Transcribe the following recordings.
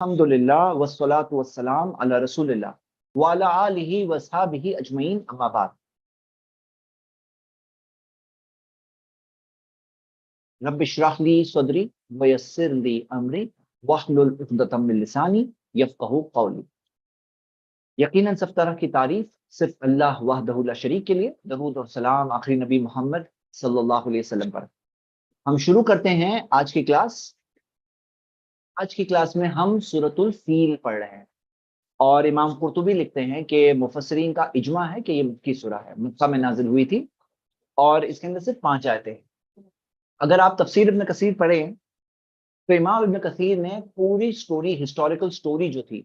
الحمدللہ والصلاة والسلام علی رسول اللہ وعلی آلہ وصحابہ اجمعین اما بعد. رب اشرح لی صدری ویسر لی امری واحلل عقدۃ من لسانی یفقہوا قولی. یقیناً سب طرح کی تعریف صرف اللہ وحدہ لا شریک کے لیے. درود اور سلام آخری نبی محمد صلی اللہ علیہ وسلم پر. ہم شروع کرتے ہیں آج کی کلاس. آج کی کلاس میں ہم سورۃ الفیل پڑھ رہے ہیں، اور امام قرطبی لکھتے ہیں کہ مفسرین کا اجماع ہے کہ یہ مکی سورہ ہے، مکہ میں نازل ہوئی تھی، اور اس کے اندر صرف 5 آیتیں ہیں. اگر آپ تفسیر ابن کثیر پڑھیں تو امام ابن کثیر نے پوری سٹوری، ہسٹوریکل سٹوری جو تھی،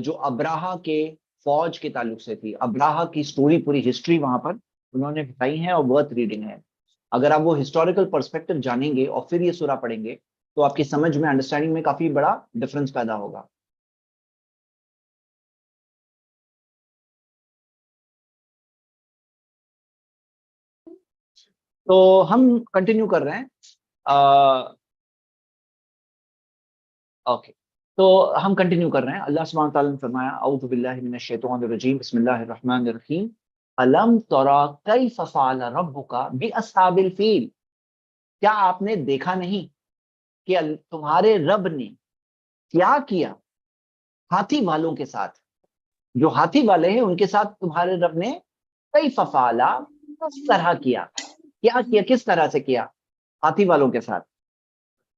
جو ابراہا کے فوج کے تعلق سے تھی، ابراہا کی سٹوری، پوری ہسٹری وہاں پر انہوں نے بتائی ہے اور ورتھ ریڈنگ ہے. اگر آپ وہ ہسٹوریکل پرسپیکٹو جانیں گے اور پھر یہ سورہ پڑھیں گے تو آپ کی سمجھ میں، انڈرسٹینڈنگ میں کافی بڑا ڈفرنس پیدا ہوگا. تو ہم کنٹینیو کر رہے ہیں. اوکے، تو ہم کنٹینیو کر رہے ہیں. اللہ سبحانہ تعالیٰ نے فرمایا اعوذ باللہ من الشیطان الرجیم بسم اللہ الرحمن الرحیم الم تری کیف فعل ربک باصحاب الفیل. کیا آپ نے دیکھا نہیں کہ تمہارے رب نے کیا کیا ہاتھی والوں کے ساتھ؟ جو ہاتھی والے ہیں ان کے ساتھ تمہارے رب نے کیف فعل، کس طرح کیا، کس طرح سے کیا ہاتھی والوں کے ساتھ.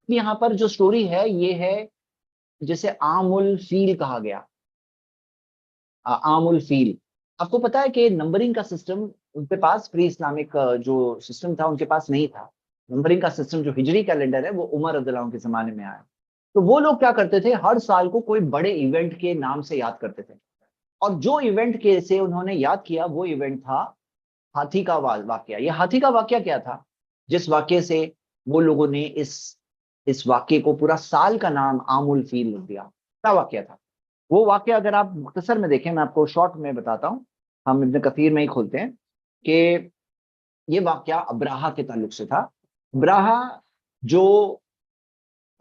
یہاں پر جو سٹوری ہے یہ ہے جسے عام الفیل کہا گیا. عام الفیل، آپ کو پتا ہے کہ نمبرنگ کا سسٹم ان کے پاس، پری اسلامک جو سسٹم تھا ان کے پاس نہیں تھا. نمبرنگ کا سسٹم جو ہجری کیلنڈر ہے وہ عمر رضی اللہ عنہ کے زمانے میں آیا. تو وہ لوگ کیا کرتے تھے، ہر سال کو کوئی بڑے ایونٹ کے نام سے یاد کرتے تھے، اور جو ایونٹ کے سے انہوں نے یاد کیا وہ ایونٹ تھا ہاتھی کا واقعہ. یہ ہاتھی کا واقعہ کیا تھا جس واقعے سے وہ لوگوں نے اس واقعے کو پورا سال کا نام عام الفیل لکھ دیا. کیا واقعہ تھا وہ واقعہ؟ اگر آپ مختصر میں دیکھیں، میں آپ کو شارٹ میں بتاتا ہوں، ہم ابن کثیر میں ہی کھولتے ہیں کہ یہ واقعہ ابراہا کے تعلق سے تھا. ابراہا جو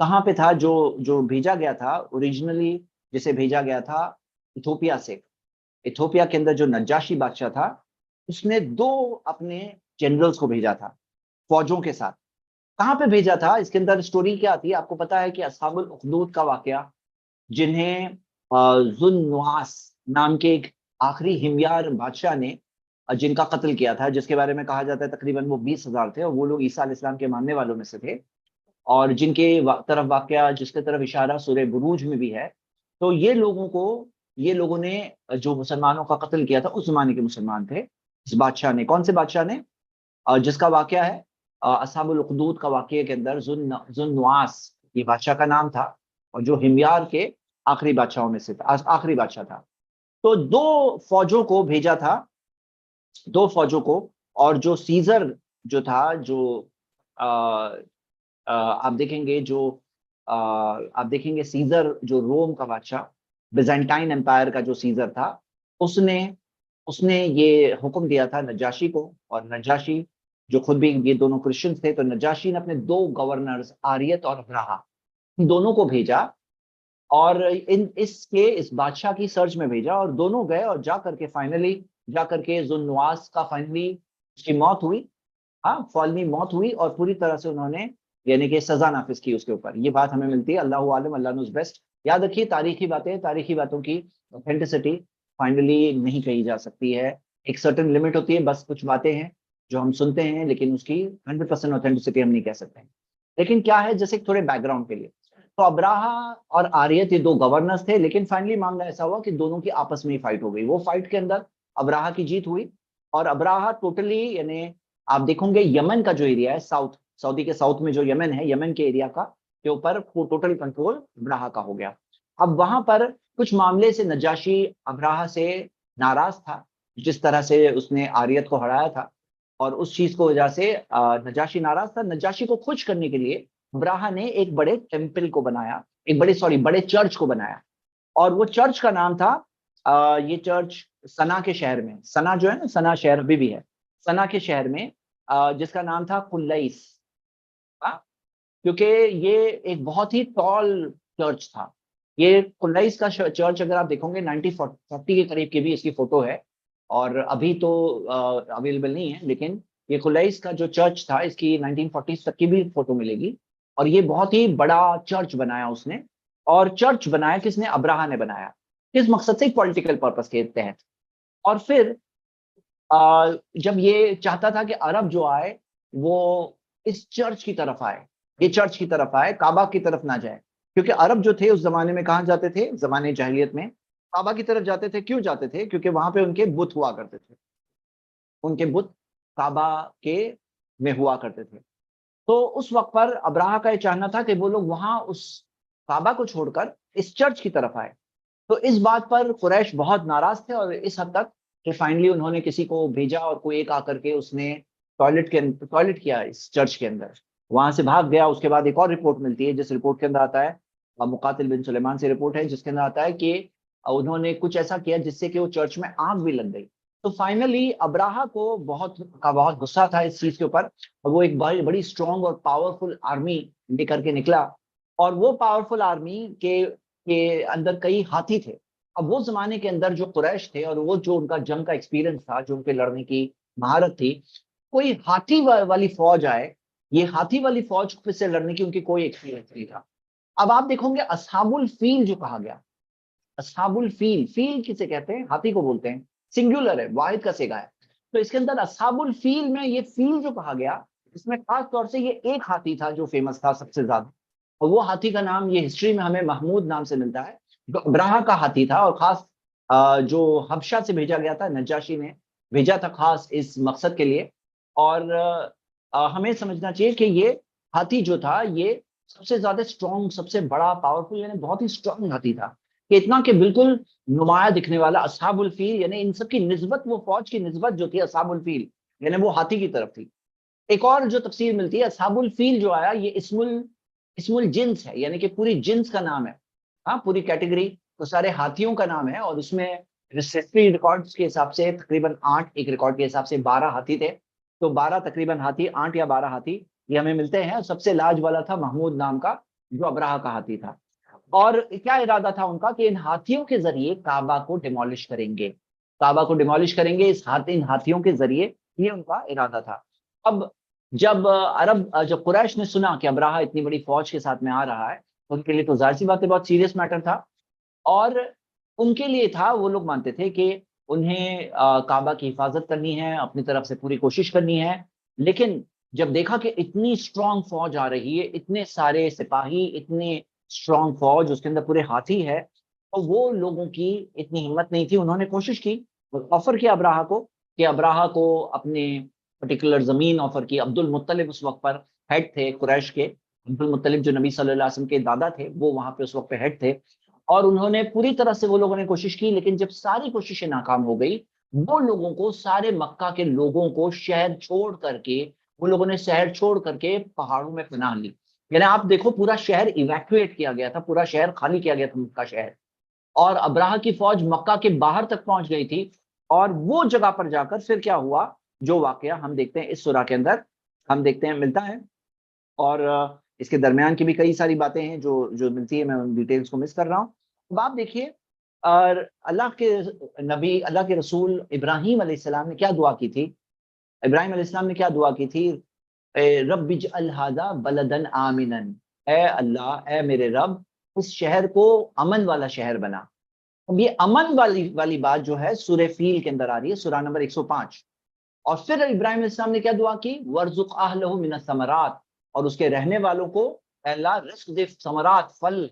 کہاں پہ تھا، جو بھیجا گیا تھا اوریجنلی، جسے بھیجا گیا تھا ایتھوپیا سے. ایتھوپیا کے اندر جو نجاشی بادشاہ تھا اس نے 2 اپنے جنرلز کو بھیجا تھا فوجوں کے ساتھ. کہاں پہ بھیجا تھا؟ اس کے اندر سٹوری کیا تھی آپ کو پتا ہے کہ اصحاب الاخدود کا واقعہ، جنہیں ذو النواس نام کے ایک آخری ہمیار بادشاہ نے جن کا قتل کیا تھا، جس کے بارے میں کہا جاتا ہے تقریباً وہ 20,000 تھے، اور وہ لوگ عیسیٰ علیہ السلام کے ماننے والوں میں سے تھے، اور جن کے طرف واقعہ، جس کے طرف اشارہ سورہ بروج میں بھی ہے. تو یہ لوگوں نے جو مسلمانوں کا قتل کیا تھا، اس زمانے کے مسلمان تھے. اس بادشاہ نے، کون سے بادشاہ نے؟ جس کا واقعہ ہے اصحاب الاخدود کا واقعے کے اندر ذو النواس، یہ بادشاہ کا نام تھا، اور جو ہمیار کے آخری بادشاہوں میں سے تھا، آخری بادشاہ تھا. تو 2 فوجوں کو بھیجا تھا، 2 فوجوں کو. اور جو سیزر جو تھا، جو آپ دیکھیں گے سیزر جو روم کا بادشاہ، بیزنٹائن امپائر کا جو سیزر تھا، اس نے یہ حکم دیا تھا نجاشی کو. اور نجاشی جو خود بھی، یہ دونوں کرسچنز تھے، تو نجاشی نے اپنے 2 گورنرز آریت اور ابراہا دونوں کو بھیجا، اور اس بادشاہ کی سرچ میں بھیجا. اور دونوں گئے، اور جا کر کے ذو النواس کا فائنلی اس کی موت ہوئی. فالمی موت ہوئی، اور پوری طرح سے انہوں نے یعنی کہ سزا نافذ کی اس کے اوپر. یہ بات ہمیں ملتی ہے، اللہ عالم، اللہ نوز بیسٹ. یاد رکھیے، تاریخی باتوں کی اوتھینٹسٹی فائنلی نہیں کہی جا سکتی ہے. ایک سرٹن لمٹ ہوتی ہے، بس کچھ باتیں ہیں جو ہم سنتے ہیں لیکن اس کی 100% اوتھینٹسٹی ہم نہیں کہہ سکتے ہیں. لیکن کیا ہے، جیسے تھوڑے بیک گراؤنڈ کے لیے، تو ابراہا اور آریت یہ 2 گورنرز تھے، لیکن فائنلی معاملہ ایسا ہوا کہ دونوں کی آپس میں ہی فائٹ ہو گئی. وہ فائٹ کے اندر ابراہا کی جیت ہوئی، اور ابراہا ٹوٹلی، یعنی آپ دیکھیں گے یمن کا جو ایریا ہے، سعودی کے ساؤتھ میں جو یمن ہے، یمن کے ایریا کا کے اوپر ٹوٹل کنٹرول ابراہا کا ہو گیا. اب وہاں پر کچھ معاملے سے نجاشی ابراہا سے ناراض تھا، جس طرح سے اس نے آریت کو ہرایا تھا، اور اس چیز کو وجہ سے نجاشی ناراض تھا. نجاشی کو خوش کرنے کے لیے ابراہا نے ایک بڑے ٹیمپل کو بنایا، بڑے چرچ کو بنایا. اور وہ چرچ کا نام تھا، یہ چرچ سنا کے شہر میں، سنا جو ہے نا، سنا شہر ابھی بھی ہے، سنا کے شہر میں، جس کا نام تھا قلیس. کیونکہ یہ ایک بہت ہی ٹال چرچ تھا، یہ قلیس کا چرچ اگر آپ دیکھو گے 1940 کے قریب کی بھی اس کی فوٹو ہے، اور ابھی تو اویلیبل نہیں ہے، لیکن یہ قلیس کا جو چرچ تھا اس کی 1940 تک کی بھی فوٹو ملے گی. اور یہ بہت ہی بڑا چرچ بنایا اس نے. اور چرچ بنایا کس نے؟ ابراہا نے بنایا. کس مقصد سے؟ پولیٹیکل پرپس کے تحت. اور پھر جب یہ چاہتا تھا کہ عرب جو آئے وہ اس چرچ کی طرف آئے، یہ چرچ کی طرف آئے، کعبہ کی طرف نہ جائے، کیونکہ عرب جو تھے اس زمانے میں کہاں جاتے تھے؟ زمانے جاہلیت میں کعبہ کی طرف جاتے تھے. کیوں جاتے تھے؟ کیونکہ وہاں پہ ان کے بت ہوا کرتے تھے، ان کے بت کعبہ کے میں ہوا کرتے تھے. تو اس وقت پر ابراہا کا یہ چاہنا تھا کہ وہ لوگ وہاں اس کعبہ کو چھوڑ کر اس چرچ کی طرف آئے. تو اس بات پر قریش بہت ناراض تھے، اور اس حد تک کہ فائنلی انہوں نے کسی کو بھیجا، اور کوئی ایک آ کر کے اس نے ٹوائلٹ کیا اس چرچ کے اندر، وہاں سے بھاگ گیا. اس کے بعد ایک اور رپورٹ ملتی ہے، جس رپورٹ کے اندر آتا ہے، مقاتل بن سلیمان سے رپورٹ ہے، جس کے اندر آتا ہے کہ انہوں نے کچھ ایسا کیا جس سے کہ وہ چرچ میں آگ بھی لگ گئی. تو فائنلی ابراہا کو بہت غصہ تھا اس چیز کے اوپر، اور وہ ایک بڑی اسٹرانگ اور پاورفل آرمی لے کر کے نکلا. اور وہ پاورفل آرمی کے اندر کئی ہاتھی تھے. اب وہ زمانے کے اندر جو قریش تھے، اور وہ جو ان کا جنگ کا ایکسپیرینس تھا، جو ان کے لڑنے کی مہارت تھی، کوئی ہاتھی والی فوج آئے، یہ ہاتھی والی فوج سے لڑنے کی ان کی کوئی ایکسپیرینس نہیں تھا. اب آپ دیکھو گے اصحاب الفیل جو کہا گیا، اصحاب الفیل، فیل کسے کہتے ہیں؟ ہاتھی کو بولتے ہیں، سنگولر ہے، واحد کا صیغہ ہے. تو اس کے اندر اصحاب الفیل میں یہ فیل جو کہا گیا، اس میں خاص طور سے یہ ایک ہاتھی تھا جو فیمس تھا سب سے زیادہ. اور وہ ہاتھی کا نام یہ ہسٹری میں ہمیں محمود نام سے ملتا ہے، جو ابراہا کا ہاتھی تھا، اور خاص جو حبشہ سے بھیجا گیا تھا، نجاشی نے بھیجا تھا خاص اس مقصد کے لیے. اور ہمیں سمجھنا چاہیے کہ یہ ہاتھی جو تھا یہ سب سے زیادہ اسٹرانگ، سب سے بڑا، پاورفل، یعنی بہت ہی اسٹرانگ ہاتھی تھا، کہ اتنا کہ بالکل نمایاں دکھنے والا. اصحاب الفیل یعنی ان سب کی نسبت، وہ فوج کی نسبت جو تھی اصحاب الفیل یعنی وہ ہاتھی کی طرف تھی. ایک اور جو تفسیر ملتی ہے، اصحاب الفیل جو آیا یہ اسم الجنس ہے، یعنی کہ پوری جنس کا نام ہے. ہاں، پوری کیٹیگری تو سارے ہاتھیوں کا نام ہے. اور اس میں ہسٹری ریکارڈز کے حساب سے تقریباً 8، ایک ریکارڈ کے حساب سے 12 ہاتھی تھے. تو 12 تقریباً ہاتھی، 8 یا 12 ہاتھی یہ ہمیں ملتے ہیں. سب سے لاج والا تھا محمود نام کا، جو ابراہا کا ہاتھی تھا. اور کیا ارادہ تھا ان کا؟ کہ ان ہاتھیوں کے ذریعے کعبہ کو ڈیمولش کریں گے، کعبہ کو ڈیمولش کریں گے ان ہاتھیوں کے ذریعے، یہ ان کا ارادہ تھا. اب جب قریش نے سنا کہ ابراہا اتنی بڑی فوج کے ساتھ میں آ رہا ہے، ان کے لیے تو ظاہر سی بات ہے بہت سیریس میٹر تھا. اور ان کے لیے تھا، وہ لوگ مانتے تھے کہ انہیں کعبہ کی حفاظت کرنی ہے، اپنی طرف سے پوری کوشش کرنی ہے. لیکن جب دیکھا کہ اتنی اسٹرانگ فوج آ رہی ہے، اتنے سارے سپاہی، اتنے اسٹرانگ فوج، اس کے اندر پورے ہاتھی ہے، تو وہ لوگوں کی اتنی ہمت نہیں تھی. انہوں نے کوشش کی، آفر کیا ابراہا کو، کہ ابراہا کو اپنے پرٹیکولر زمین آفر کی. عبد المطلب اس وقت پر ہیڈ تھے قریش کے. عبد المطلب جو نبی صلی اللہ علیہ وسلم کے دادا تھے، وہ وہاں پہ اس وقت پہ ہیڈ تھے. اور انہوں نے پوری طرح سے، وہ لوگوں نے کوشش کی، لیکن جب ساری کوششیں ناکام ہو گئی، وہ لوگوں کو، سارے مکہ کے لوگوں کو شہر چھوڑ کر کے، وہ لوگوں نے شہر چھوڑ کر کے پہاڑوں میں پناہ لی. یعنی آپ دیکھو پورا شہر ایویکویٹ کیا گیا تھا، پورا شہر خالی کیا گیا تھا، مکہ شہر. اور ابراہا کی فوج مکہ کے باہر تک پہنچ گئی تھی. اور وہ جگہ پر جا کر پھر کیا ہوا، جو واقعہ ہم دیکھتے ہیں اس سورہ کے اندر، ہم دیکھتے ہیں ملتا ہے. اور اس کے درمیان کی بھی کئی ساری باتیں ہیں جو ملتی ہے، میں ان ڈیٹیلز کو مس کر رہا ہوں. اب آپ دیکھیے، اور اللہ کے نبی، اللہ کے رسول ابراہیم علیہ السلام نے کیا دعا کی تھی؟ ابراہیم علیہ السلام نے کیا دعا کی تھی؟ رب اجعل ھذا بلدا آمنا، اے اللہ، اے میرے رب، اس شہر کو امن والا شہر بنا. اب یہ امن والی بات جو ہے سورہ فیل کے اندر آ رہی ہے، سورہ نمبر 105. اور پھر ابراہیم علیہ السلام نے کیا دعا کی؟ وَارْزُقْ أَهْلَهُ مِنَ الثَّمَرَاتِ، اور اس کے رہنے والوں کو اے اللہ رزق دے، ثمرات، پھل،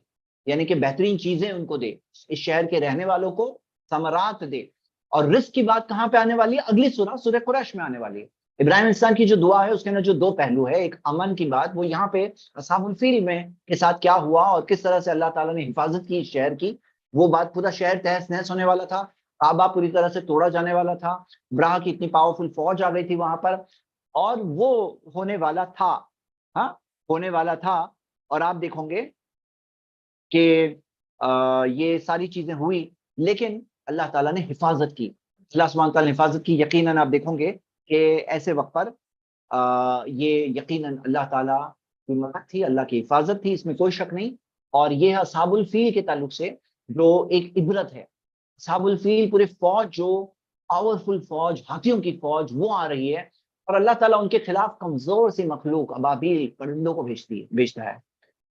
یعنی کہ بہترین چیزیں ان کو دے. اس شہر کے رہنے والوں کو ثمرات دے. اور رزق کی بات کہاں پہ آنے والی ہے؟ اگلی سورہ قریش میں آنے والی ہے. ابراہیم علیہ السلام کی جو دعا ہے اس کے اندر جو دو پہلو ہے، ایک امن کی بات، وہ یہاں پہ اصحاب الفیل میں کے ساتھ کیا ہوا اور کس طرح سے اللہ تعالیٰ نے حفاظت کی اس شہر کی، وہ بات. پورا شہر تہس نہس ہونے والا تھا، کعبہ پوری طرح سے توڑا جانے والا تھا، ابراہا کی اتنی پاورفل فوج آ گئی تھی وہاں پر، اور وہ ہونے والا تھا. ہاں، ہونے والا تھا. اور آپ دیکھو گے کہ یہ ساری چیزیں ہوئی، لیکن اللہ تعالیٰ نے حفاظت کی، اللہ سبحانہ تعالیٰ نے حفاظت کی. یقیناً آپ دیکھو گے کہ ایسے وقت پر یہ یقیناً اللہ تعالیٰ کی مدد تھی، اللہ کی حفاظت تھی، اس میں کوئی شک نہیں. اور یہ ہے اصحاب الفیل کے تعلق سے جو ایک عبرت ہے. اصحاب الفیل پورے فوج جو پاورفل فوج، ہاتھیوں کی فوج وہ آ رہی ہے، اور اللہ تعالیٰ ان کے خلاف کمزور سی مخلوق ابابیل پرندوں کو بھیجتا ہے.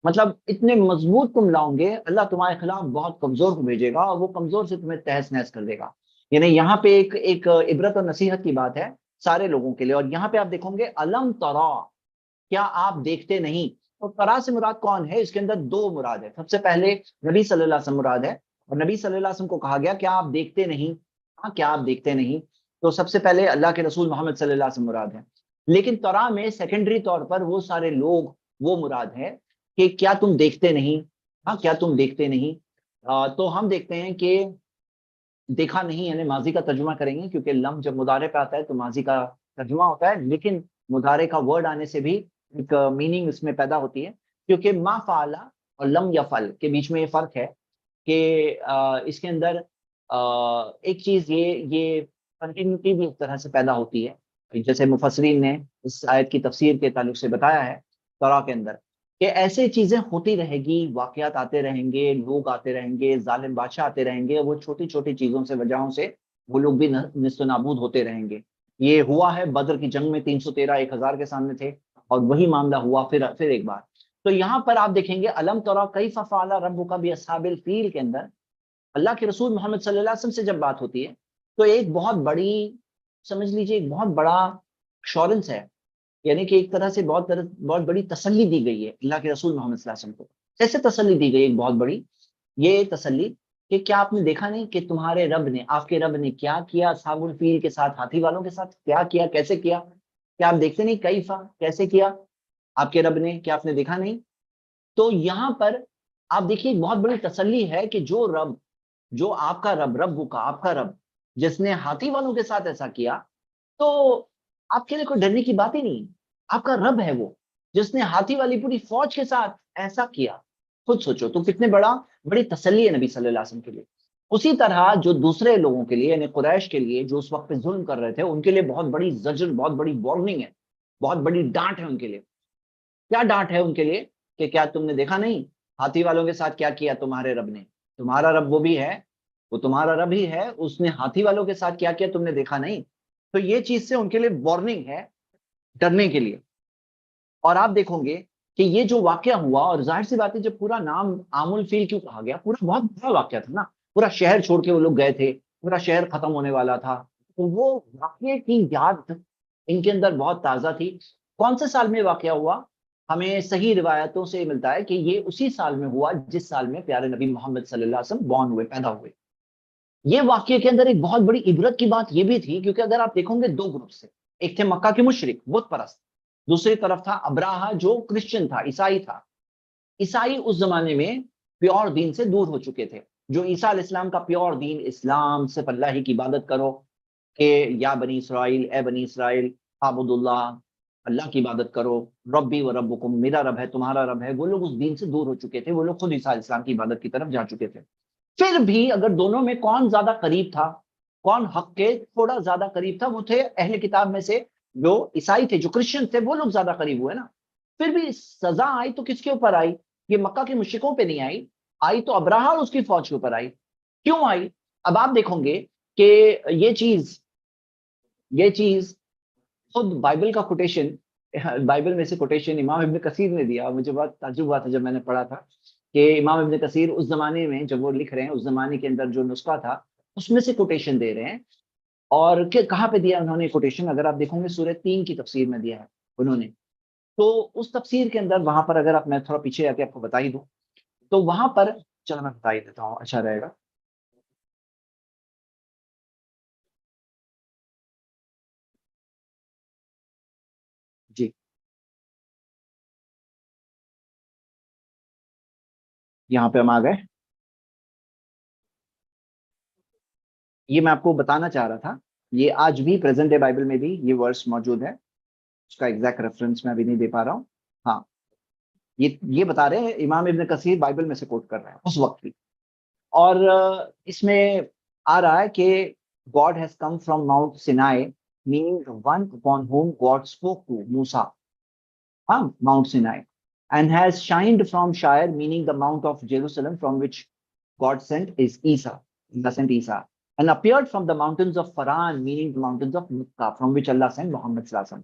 مطلب اتنے مضبوط تم لاؤ گے، اللہ تمہارے خلاف بہت کمزور کو بھیجے گا اور وہ کمزور سے تمہیں تہس نہس کر دے گا. یعنی یہاں پہ ایک عبرت اور نصیحت کی بات ہے سارے لوگوں کے لیے. اور یہاں پہ آپ دیکھو گے الم ترا، کیا آپ دیکھتے نہیں. تو ترا سے مراد کون ہے؟ اس کے اندر دو مراد ہے. سب سے پہلے نبی صلی اللہ علیہ وسلم مراد ہے، اور نبی صلی اللہ علیہ وسلم کو کہا گیا کیا آپ دیکھتے نہیں. ہاں کیا آپ دیکھتے نہیں. تو سب سے پہلے اللہ کے رسول محمد صلی اللہ علیہ وسلم مراد ہے. لیکن ترا میں سیکنڈری طور پر وہ سارے لوگ وہ مراد ہے کہ کیا تم دیکھتے نہیں. ہاں کیا تم دیکھتے نہیں. تو ہم دیکھتے ہیں کہ دیکھا نہیں یعنی ماضی کا ترجمہ کریں گے، کیونکہ لم جب مضارع پہ آتا ہے تو ماضی کا ترجمہ ہوتا ہے، لیکن مضارع کا ورڈ آنے سے بھی ایک میننگ اس میں پیدا ہوتی ہے. کیونکہ ما فعلا اور لم یفعل کے بیچ میں یہ فرق ہے کہ اس کے اندر ایک چیز یہ کنٹینیوٹی بھی ایک طرح سے پیدا ہوتی ہے، جیسے مفسرین نے اس آیت کی تفسیر کے تعلق سے بتایا ہے تورا کے اندر کہ ایسے چیزیں ہوتی رہے گی، واقعات آتے رہیں گے، لوگ آتے رہیں گے، ظالم بادشاہ آتے رہیں گے، وہ چھوٹی چھوٹی چیزوں سے وجہوں سے وہ لوگ بھی نست و نابود ہوتے رہیں گے. یہ ہوا ہے بدر کی جنگ میں 313 1000 کے سامنے تھے، اور وہی معاملہ ہوا پھر ایک بار. تو یہاں پر آپ دیکھیں گے الم ترا کیف فعل ربک باصحاب الفیل کے اندر اللہ کے رسول محمد صلی اللہ علیہ وسلم سے جب بات ہوتی ہے تو ایک بہت بڑی، سمجھ لیجیے ایک بہت بڑا شورنس ہے. یعنی کہ ایک طرح سے بہت بڑی تسلی دی گئی ہے اللہ کے رسول محمد صلی اللہ علیہ وسلم کو. کیسے تسلی دی گئی ایک بہت بڑی؟ یہ تسلی کہ کیا آپ نے دیکھا نہیں کہ تمہارے رب نے، آپ کے رب نے کیا کیا اصحاب الفیل کے ساتھ، ہاتھی والوں کے ساتھ کیا کیا، کیسے کیا. کیا آپ دیکھتے نہیں کیفا کیسے کیا آپ کے رب نے؟ کیا آپ نے دیکھا نہیں؟ تو یہاں پر آپ دیکھیے ایک بہت بڑی تسلی ہے کہ جو رب، جو آپ کا رب، رب کا آپ کا رب جس نے ہاتھی والوں کے ساتھ ایسا کیا، تو آپ کے لیے کوئی ڈرنے کی بات ہی نہیں. آپ کا رب ہے وہ جس نے ہاتھی والی پوری فوج کے ساتھ ایسا کیا. خود سوچو تو کتنے بڑی تسلی ہے نبی صلی اللہ علیہ وسلم کے لیے. اسی طرح جو دوسرے لوگوں کے لیے یعنی قریش کے لیے جو اس وقت پہ ظلم کر رہے تھے، ان کے لیے بہت بڑی زجر، بہت بڑی وارننگ ہے، بہت بڑی ڈانٹ ہے ان کے لیے. کیا ڈانٹ ہے ان کے لیے؟ کہ کیا تم نے دیکھا نہیں ہاتھی والوں کے ساتھ کیا کیا تمہارے رب نے. تمہارا رب وہ بھی ہے، وہ تمہارا رب ہی ہے، اس نے ہاتھی والوں کے ساتھ کیا کیا تم نے دیکھا نہیں. تو یہ چیز سے ان کے لیے وارننگ ہے، ڈرنے کے لیے. اور آپ دیکھو گے کہ یہ جو واقعہ ہوا، اور ظاہر سی بات ہے جب پورا نام عام الفیل کیوں کہا گیا، پورا بہت بڑا واقعہ تھا نا. پورا شہر چھوڑ کے وہ لوگ گئے تھے، پورا شہر ختم ہونے والا تھا. تو وہ واقعے کی یاد ان کے اندر بہت تازہ تھی. کون سے سال میں واقعہ ہوا؟ ہمیں صحیح روایتوں سے ملتا ہے کہ یہ اسی سال میں ہوا جس سال میں پیارے نبی محمد صلی اللہ علیہ وسلم بورن ہوئے، پیدا ہوئے. یہ واقعے کے اندر ایک بہت بڑی عبرت کی بات یہ بھی تھی، کیونکہ اگر آپ دیکھو گے دو گروپ سے، ایک تھے مکہ کے مشرک بت پرست، دوسری طرف تھا ابراہا جو کرسچن تھا، عیسائی تھا. عیسائی اس زمانے میں پیور دین سے دور ہو چکے تھے. جو عیسیٰ علیہ السلام کا پیور دین اسلام، صرف اللہ ہی کی عبادت کرو، کہ یا بنی اسرائیل، اے بنی اسرائیل عبد اللہ، اللہ کی عبادت کرو، ربی و ربکم، میرا رب ہے تمہارا رب ہے، وہ لوگ اس دین سے دور ہو چکے تھے. وہ لوگ خود عیسیٰ علیہ السلام کی عبادت کی طرف جا چکے تھے. پھر بھی اگر دونوں میں کون زیادہ قریب تھا، کون حق کے تھوڑا زیادہ قریب تھا، وہ تھے اہل کتاب میں سے جو عیسائی تھے، جو کرسچن تھے، وہ لوگ زیادہ قریب ہوئے نا. پھر بھی سزا آئی تو کس کے اوپر آئی؟ یہ مکہ کے مشرکوں پہ نہیں آئی، آئی تو ابراہا اور اس کی فوج کے اوپر آئی. کیوں آئی؟ اب آپ دیکھو گے کہ یہ چیز خود بائبل کا کوٹیشن، بائبل میں سے کوٹیشن امام ابن کثیر نے دیا. مجھے بہت تعجب ہوا تھا جب میں نے پڑھا تھا کہ امام ابن کثیر اس زمانے میں جب وہ لکھ رہے ہیں، اس زمانے کے اندر جو نسخہ تھا اس میں سے کوٹیشن دے رہے ہیں. اور کہاں پہ دیا انہوں نے کوٹیشن؟ اگر آپ دیکھو گے سورہ 3 کی تفسیر میں دیا ہے انہوں نے. تو اس تفسیر کے اندر وہاں پر اگر آپ، میں تھوڑا پیچھے آ کے آپ کو بتا ہی دوں تو وہاں پر، چلو میں بتا ہی دیتا ہوں اچھا رہے گا. جی یہاں پہ ہم آ گئے. یہ میں آپ کو بتانا چاہ رہا تھا، یہ آج بھی پریزنٹ ڈے بائبل میں بھی یہ ورس موجود ہے. اس کا ایگزیکٹ ریفرنس میں ابھی نہیں دے پا رہا ہوں. ہاں یہ بتا رہے ہیں امام ابن کثیر بائبل میں سے کوٹ کر رہے ہیں اس وقت بھی. اور اس میں آ رہا ہے کہ God has come from Mount Sinai meaning one upon whom God spoke to Musa. ہاں Mount Sinai. and has shined from Shire, meaning the Mount of Jerusalem, from which God sent is Isa, Allah sent Isa, and appeared from the mountains of Faran, meaning the mountains of Makkah, from which Allah sent Muhammad sallallahu alaihi wasallam.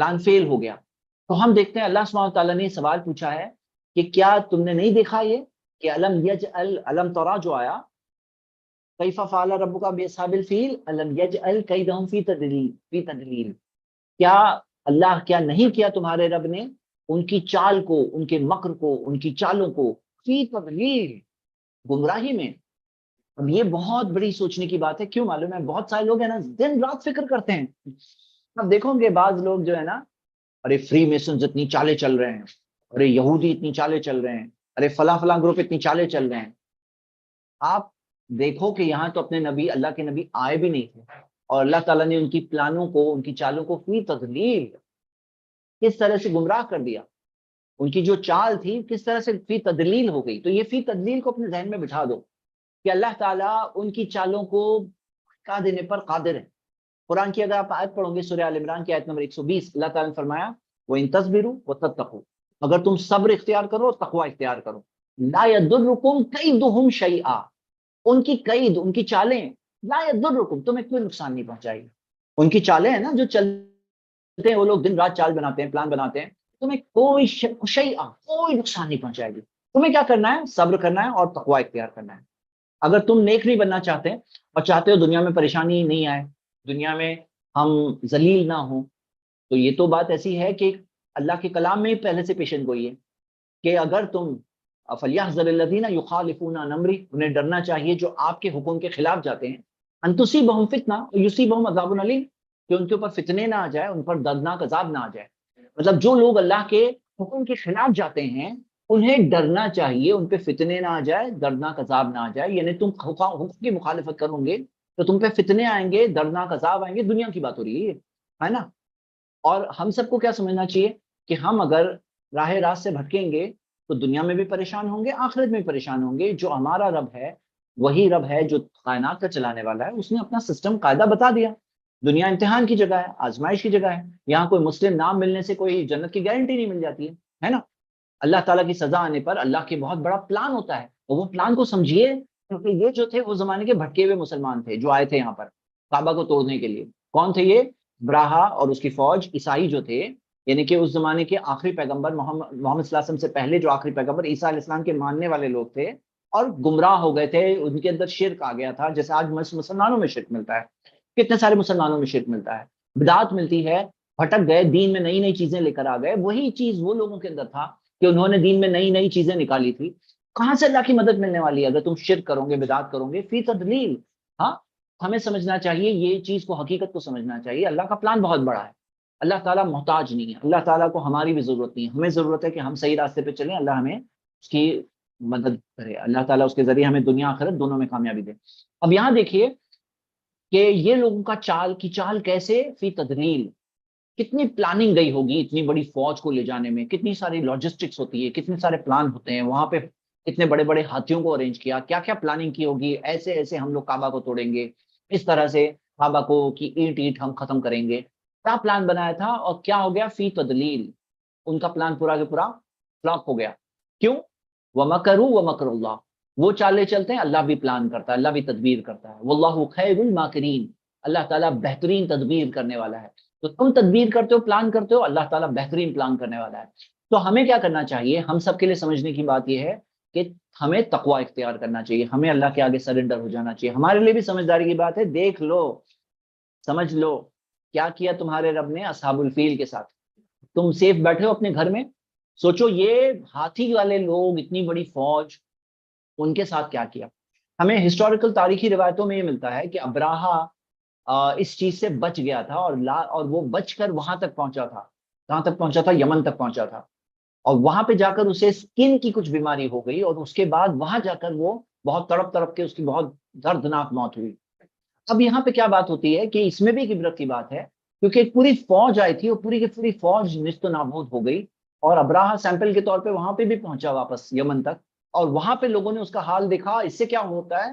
Plan fail ہو گیا. تو ہم دیکھتے ہیں اللہ سبحانہ تعالیٰ نے سوال پوچھا ہے کہ کیا تم نے نہیں دیکھا یہ کہ علم ترا جو آیا کیف فعل ربک باصحاب الفیل الم یجعل کیدہم فی تدلیل. کیا اللہ کیا نہیں کیا تمہارے رب نے ان کی چال کو، ان کے مکر کو، ان کی چالوں کو فی تدلیل، گمراہی میں. اب یہ بہت بڑی سوچنے کی بات ہے. کیوں معلوم ہے؟ بہت سارے لوگ ہیں نا دن رات فکر کرتے ہیں. اب دیکھو گے بعض لوگ جو ہے نا، ارے فری میسنز اتنی چالیں چل رہے ہیں، ارے یہودی اتنی چالیں چل رہے ہیں، ارے فلاں فلاں گروپ اتنی چالیں چل رہے ہیں. آپ دیکھو کہ یہاں تو اپنے نبی، اللہ کے نبی آئے بھی نہیں تھے، اور اللہ تعالیٰ نے ان کی پلانوں کو، ان کی چالوں کو فی تدلیل کس طرح سے گمراہ کر دیا. ان کی جو چال تھی کس طرح سے فی تدلیل ہو گئی. تو یہ فی تدلیل کو اپنے ذہن میں بٹھا دو کہ اللہ تعالیٰ ان کی چالوں کو بھٹکا دینے پر قادر ہے. قرآن کی اگر آپ آیت پڑھو گے سورہ آل عمران کی آیت نمبر 120، اللہ تعالیٰ نے فرمایا وَإِن تَصْبِرُوا وَتَتَّقُوا، اگر تم صبر اختیار کرو، تقوی اختیار کرو، لا يَضُرُّكُمْ كَيْدُهُمْ شَيْئًا، ان کی قید، ان کی چالیں، لا يَضُرُّكُمْ، تمہیں کوئی نقصان نہیں پہنچائے گی. ان کی چالیں ہیں نا جو چلتے ہیں، وہ لوگ دن رات چال بناتے ہیں، پلان بناتے ہیں، تمہیں کوئی شیئا، کوئی نقصان نہیں پہنچائے گی. تمہیں کیا کرنا ہے؟ صبر کرنا ہے اور تقوی اختیار کرنا ہے. اگر تم نیک نہیں بننا چاہتے اور چاہتے ہو دنیا میں پریشانی نہیں آئے، دنیا میں ہم ذلیل نہ ہوں، تو یہ تو بات ایسی ہے کہ اللہ کے کلام میں پہلے سے پیشن گوئی ہے کہ اگر تم فَلْيَحْذَرِ الَّذِينَ يُخَالِفُونَ عَنْ أَمْرِهِ، انہیں ڈرنا چاہیے جو آپ کے حکم کے خلاف جاتے ہیں، أَن تُصِيبَهُمْ فِتْنَةٌ وَيُصِيبَهُمْ عَذَابٌ أَلِيمٌ، کہ ان کے اوپر فتنے نہ آ جائے، ان پر دردناک عذاب نہ آ جائے. مطلب جو لوگ اللہ کے حکم کے خلاف جاتے ہیں انہیں ڈرنا چاہیے ان پہ فتنے نہ آ جائے، دردناک عذاب نہ آ جائے. یعنی تم حکم کی مخالفت کرو گے تو تم پہ فتنے آئیں گے، دردناک عذاب آئیں گے. دنیا کی بات ہو رہی ہے نا. اور ہم سب کو کیا سمجھنا چاہیے کہ ہم اگر راہ راست سے بھٹکیں گے تو دنیا میں بھی پریشان ہوں گے، آخرت میں بھی پریشان ہوں گے. جو ہمارا رب ہے وہی رب ہے جو کائنات کا چلانے والا ہے. اس نے اپنا سسٹم قاعدہ بتا دیا. دنیا امتحان کی جگہ ہے، آزمائش کی جگہ ہے. یہاں کوئی مسلم نام ملنے سے کوئی جنت کی گارنٹی نہیں مل جاتی ہے نا. اللہ تعالیٰ کی سزا آنے پر اللہ کے بہت بڑا پلان ہوتا ہے، اور وہ پلان کو سمجھیے. کیونکہ یہ جو تھے وہ زمانے کے بھٹکے ہوئے مسلمان تھے جو آئے تھے یہاں پر کعبہ کو توڑنے کے لیے. کون تھے یہ؟ براہا اور اس کی فوج. عیسائی جو تھے، یعنی کہ اس زمانے کے آخری پیغمبر محمد صلی اللہ علیہ وسلم سے پہلے جو آخری پیغمبر عیسیٰ علیہ السلام کے ماننے والے لوگ تھے اور گمراہ ہو گئے تھے. ان کے اندر شرک آ گیا تھا، جیسے آج مسلمانوں میں شرک ملتا ہے. کتنے سارے مسلمانوں میں شرک ملتا ہے، بدعت ملتی ہے. بھٹک گئے، دین میں نئی نئی چیزیں لے کر آ گئے. وہی چیز وہ لوگوں کے اندر تھا کہ انہوں نے دین میں نئی نئی چیزیں نکالی تھی. کہاں سے اللہ کی مدد ملنے والی ہے اگر تم شرک کرو گے، بدعت کرو گے؟ فی تدلیل. ہاں، ہمیں سمجھنا چاہیے یہ چیز کو، حقیقت کو سمجھنا چاہیے. اللہ کا پلان بہت بڑا ہے. اللہ تعالیٰ محتاج نہیں ہے. اللہ تعالیٰ کو ہماری بھی ضرورت نہیں ہے. ہمیں ضرورت ہے کہ ہم صحیح راستے پہ چلیں. اللہ ہمیں اس کی مدد کرے. اللہ تعالیٰ اس کے ذریعے ہمیں دنیا آخرت دونوں میں کامیابی دے. اب یہاں دیکھیے کہ یہ لوگوں کا چال کی چال کیسے فی تدلیل. کتنی پلاننگ گئی ہوگی اتنی بڑی فوج کو لے جانے میں، کتنی ساری لاجسٹکس ہوتی ہے، کتنے سارے پلان ہوتے ہیں وہاں پہ. کتنے بڑے بڑے ہاتھیوں کو ارینج کیا، کیا کیا پلاننگ کی ہوگی. ایسے ایسے ہم لوگ کعبہ کو توڑیں گے، اس طرح سے کعبہ کو کی اینٹ اینٹ ہم ختم کریں گے. کیا پلان بنایا تھا اور کیا ہو گیا؟ فی تدلیل. ان کا پلان پورا کے پورا فلاپ ہو گیا. کیوں؟ وَمَكَرُوا وَمَكَرُ اللَّهُ. وہ چالیں چلتے ہیں، اللہ بھی پلان کرتا ہے، اللہ بھی تدبیر کرتا ہے. وَاللَّهُ خَيْرُ الْمَاكِرِينَ. اللہ تعالیٰ بہترین تدبیر کرنے والا ہے. تو تم تدبیر کرتے ہو، پلان کرتے ہو، اللہ تعالیٰ بہترین پلان کرنے والا ہے. تو ہمیں کیا کرنا چاہیے؟ ہم سب کے لیے سمجھنے کی بات یہ ہے کہ ہمیں تقوی اختیار کرنا چاہیے. ہمیں اللہ کے آگے سرنڈر ہو جانا چاہیے. ہمارے لیے بھی سمجھداری کی بات ہے. دیکھ لو، سمجھ لو کیا کیا تمہارے رب نے اصحاب الفیل کے ساتھ. تم سیف بیٹھے ہو اپنے گھر میں، سوچو یہ ہاتھی والے لوگ، اتنی بڑی فوج، ان کے ساتھ کیا کیا. ہمیں ہسٹوریکل تاریخی روایتوں میں یہ ملتا ہے کہ ابراہا اس چیز سے بچ گیا تھا اور وہ بچ کر وہاں تک پہنچا تھا. کہاں تک پہنچا تھا؟ یمن تک پہنچا تھا. اور وہاں پہ جا کر اسے سکن کی کچھ بیماری ہو گئی اور اس کے بعد وہاں جا کر وہ بہت تڑپ تڑپ کے اس کی بہت دردناک موت ہوئی. اب یہاں پہ کیا بات ہوتی ہے کہ اس میں بھی ایک عبرت کی بات ہے، کیونکہ ایک پوری فوج آئی تھی اور پوری کی پوری فوج نیست و نابود ہو گئی. اور ابراہا سیمپل کے طور پہ وہاں پہ بھی پہنچا واپس یمن تک، اور وہاں پہ لوگوں نے اس کا حال دیکھا. اس سے کیا ہوتا ہے؟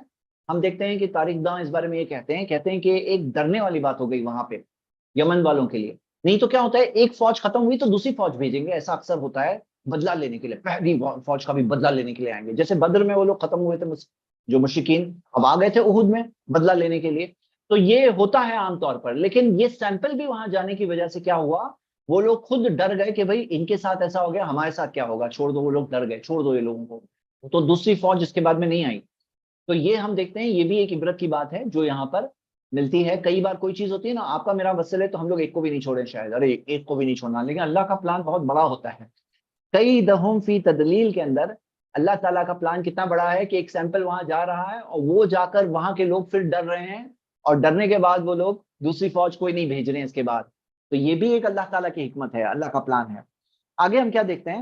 ہم دیکھتے ہیں کہ تاریخ داں اس بارے میں یہ کہتے ہیں کہ ایک ڈرنے والی بات ہو گئی وہاں پہ یمن والوں کے لیے. نہیں تو کیا ہوتا ہے، ایک فوج ختم ہوئی تو دوسری فوج بھیجیں گے. ایسا اکثر ہوتا ہے بدلہ لینے کے لیے، پہلی فوج کا بھی بدلہ لینے کے لیے آئیں گے. جیسے بدر میں وہ لوگ ختم ہوئے تھے جو مشرکین، اب آ گئے تھے احد میں بدلہ لینے کے لیے. تو یہ ہوتا ہے عام طور پر. لیکن یہ سیمپل بھی وہاں جانے کی وجہ سے کیا ہوا وہ لوگ خود ڈر گئے کہ بھائی ان کے ساتھ ایسا ہو گیا، ہمارے ساتھ کیا ہوگا، چھوڑ دو، وہ لوگ ڈر گئے، چھوڑ دو یہ لوگوں کو. تو دوسری فوج اس کے بعد میں نہیں آئی. تو یہ ہم دیکھتے ہیں، یہ بھی ایک عبرت کی بات ہے جو یہاں پر ملتی ہے. کئی بار کوئی چیز ہوتی ہے نا، آپ کا میرا وصل ہے تو ہم لوگ ایک کو بھی نہیں چھوڑیں شاید، ارے ایک کو بھی نہیں چھوڑنا، لیکن اللہ کا پلان بہت بڑا ہوتا ہے. کئی دہم فی تدلیل کے اندر اللہ تعالیٰ کا پلان کتنا بڑا ہے کہ ایک سیمپل وہاں جا رہا ہے اور وہ جا کر وہاں کے لوگ پھر ڈر رہے ہیں، اور ڈرنے کے بعد وہ لوگ دوسری فوج کوئی نہیں بھیج رہے ہیں اس کے بعد. تو یہ بھی ایک اللہ تعالیٰ کی حکمت ہے، اللہ کا پلان ہے. آگے ہم کیا دیکھتے ہیں،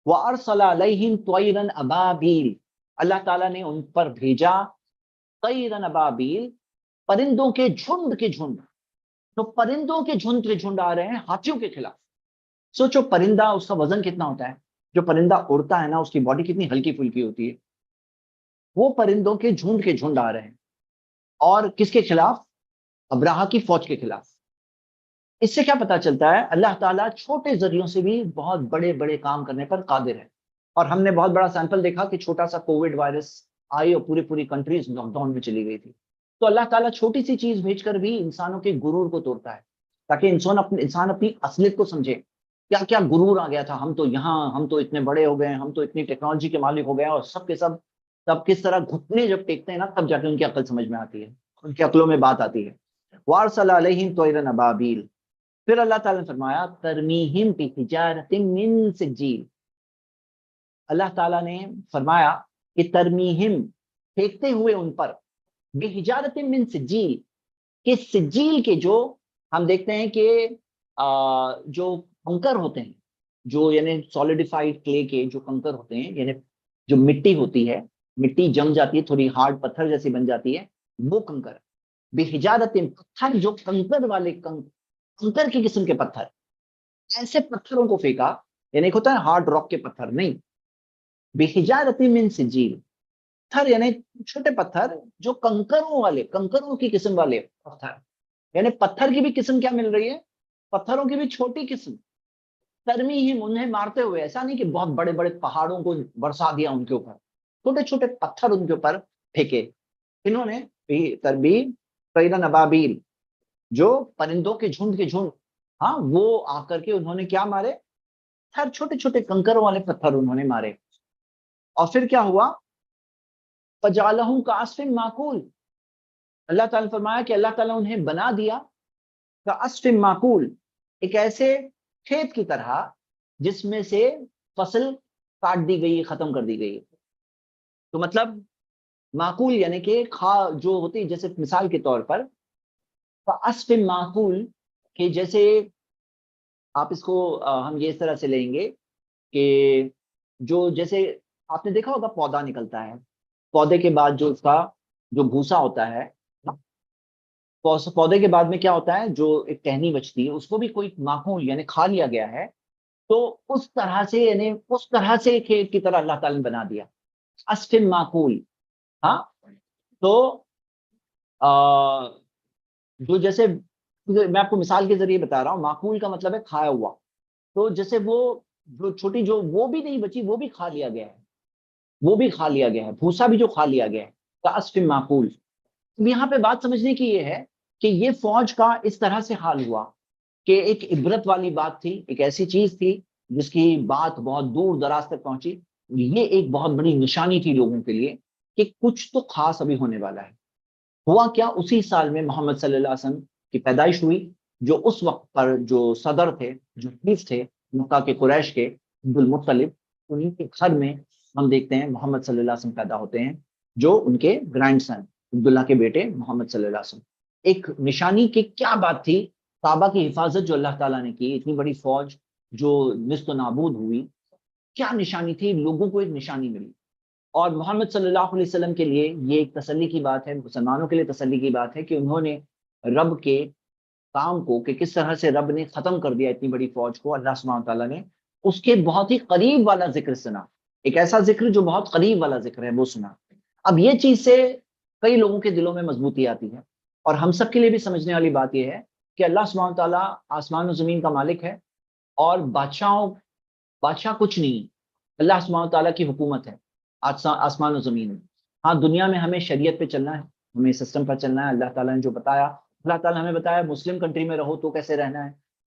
وَأَرْسَلَ عَلَيْهِمْ طَيْرًا أَبَابِيلَ، اللہ تعالیٰ نے ان پر بھیجا طَيْرًا أَبَابِيل، پرندوں کے جھنڈ کے جھنڈ. تو پرندوں کے جھنڈ آ رہے ہیں ہاتھیوں کے خلاف. سوچو پرندہ، اس کا وزن کتنا ہوتا ہے، جو پرندہ اڑتا ہے نا اس کی باڈی کتنی ہلکی پھلکی ہوتی ہے. وہ پرندوں کے جھنڈ آ رہے ہیں، اور کس کے خلاف؟ ابراہا کی فوج کے خلاف. اس سے کیا پتا چلتا ہے، اللہ تعالیٰ چھوٹے ذریعوں سے بھی بہت بڑے بڑے کام کرنے پر قادر ہے. اور ہم نے بہت بڑا سیمپل دیکھا کہ چھوٹا سا کووڈ وائرس آئی اور پوری کنٹریز لاک ڈاؤن میں چلی گئی تھی. تو اللہ تعالیٰ چھوٹی سی چیز بھیج کر بھی انسانوں کے غرور کو توڑتا ہے، تاکہ انسان اپنی اصلیت کو سمجھے. کیا کیا غرور آ گیا تھا، ہم تو یہاں، ہم تو اتنے بڑے ہو گئے، ہم تو اتنی ٹیکنالوجی کے مالک ہو گئے، اور سب کے سب تب کس طرح گھٹنے جب ٹیکتے ہیں نا، تب جا کے ان کی عقل سمجھ میں آتی ہے، ان کی عقلوں میں بات آتی ہے. وَأَرْسَلَ عَلَيْهِمْ طَيْرًا أَبَابِيلَ. پھر اللہ تعالیٰ نے فرمایا ترمیہم بحجارۃ من سجیل. اللہ تعالیٰ نے فرمایا کہ ترمیہم، پھینکتے ہوئے ان پر، بحجارۃ من سجیل، کہ سجیل کے جو ہم دیکھتے ہیں کہ جو کنکر ہوتے ہیں، جو یعنی سالڈیفائڈ کلے کے جو کنکر ہوتے ہیں، یعنی جو مٹی ہوتی ہے، مٹی جم جاتی ہے، تھوڑی ہارڈ پتھر جیسی بن جاتی ہے، وہ کنکر. بحجارۃ، پتھر جو کنکر والے کنکر کی قسم کے پتھر، ایسے پتھروں کو پھینکا. یعنی ایک ہوتا ہے ہارڈ راک کے پتھر، نہیں، بحجارۃ من سجیل، پتھر یعنی چھوٹے پتھر جو کنکروں والے، کنکروں کی قسم والے پتھر. یعنی پتھر کی بھی قسم کیا مل رہی ہے، پتھروں کی بھی چھوٹی قسم. ترمیہم، انہیں مارتے ہوئے، ایسا نہیں کہ بہت بڑے بڑے پہاڑوں کو برسا دیا ان کے اوپر، چھوٹے چھوٹے پتھر ان کے اوپر پھینکے. انہوں نے تربیہ طیرا ابابیل، جو پرندوں کے جھنڈ، ہاں، وہ آ کر کے انہوں نے کیا مارے، ہر چھوٹے چھوٹے کنکروں والے پتھر انہوں نے مارے. اور پھر کیا ہوا، فجعلہم کعصف معقول. اللہ تعالیٰ نے فرمایا کہ اللہ تعالیٰ انہیں بنا دیا کعصف معقول، ایک ایسے کھیت کی طرح جس میں سے فصل کاٹ دی گئی، ختم کر دی گئی. تو مطلب معقول یعنی کہ جو ہوتی، جیسے مثال کے طور پر کعصف معقول، کہ جیسے آپ اس کو ہم یہ اس طرح سے لیں گے کہ جو جیسے آپ نے دیکھا ہوگا پودا نکلتا ہے، پودے کے بعد جو اس کا جو بھوسا ہوتا ہے، پودے کے بعد میں کیا ہوتا ہے، جو ایک ٹہنی بچتی ہے، اس کو بھی کوئی معقول یعنی کھا لیا گیا ہے. تو اس طرح سے، یعنی اس طرح سے کھیت کی طرح اللہ تعالیٰ نے بنا دیا، عصف معقول. ہاں، تو جو جیسے میں آپ کو مثال کے ذریعے بتا رہا ہوں، معقول کا مطلب ہے کھایا ہوا. تو جیسے وہ جو چھوٹی، جو وہ بھی نہیں بچی، وہ بھی کھا لیا گیا ہے، وہ بھی کھا لیا گیا ہے، بھوسا بھی جو کھا لیا گیا ہے، کعصف معقول. یہاں پہ بات سمجھنے کی یہ ہے کہ یہ فوج کا اس طرح سے حال ہوا کہ ایک عبرت والی بات تھی، ایک ایسی چیز تھی جس کی بات بہت دور دراز تک پہنچی. یہ ایک بہت بڑی نشانی تھی لوگوں کے لیے کہ کچھ تو خاص ابھی ہونے والا ہے. ہوا کیا، اسی سال میں محمد صلی اللہ علیہ وسلم کی پیدائش ہوئی. جو اس وقت پر جو صدر تھے، جو حفیظ تھے مکہ کے قریش کے، عبد المطلب، انہیں کے گھر میں ہم دیکھتے ہیں محمد صلی اللہ علیہ وسلم پیدا ہوتے ہیں، جو ان کے گرینڈ سن عبداللہ کے بیٹے محمد صلی اللہ علیہ وسلم. ایک نشانی کی کیا بات تھی، کعبہ کی حفاظت جو اللہ تعالیٰ نے کی، اتنی بڑی فوج جو نست و نابود ہوئی، کیا نشانی تھی، لوگوں کو ایک نشانی ملی. اور محمد صلی اللہ علیہ وسلم کے لیے یہ ایک تسلی کی بات ہے، مسلمانوں کے لیے تسلی کی بات ہے کہ انہوں نے رب کے کام کو، کہ کس طرح سے رب نے ختم کر دیا اتنی بڑی فوج کو، اللہ سبحانہ تعالیٰ نے اس کے بہت ہی قریب والا ذکر سنا. ایک ایسا ذکر جو بہت قریب والا ذکر ہے، وہ سنا. اب یہ چیز سے کئی لوگوں کے دلوں میں مضبوطی آتی ہے، اور ہم سب کے لیے بھی سمجھنے والی بات یہ ہے کہ اللہ سبحانہ تعالیٰ آسمان و زمین کا مالک ہے، اور بادشاہ کچھ نہیں، اللہ سبحانہ تعالیٰ کی حکومت ہے آسمان و زمین میں. ہاں، دنیا میں ہمیں شریعت پہ چلنا ہے، ہمیں سسٹم پر چلنا ہے. اللہ تعالیٰ نے جو بتایا، اللہ تعالیٰ نے ہمیں بتایا مسلم کنٹری میں رہو تو کیسے رہنا ہے،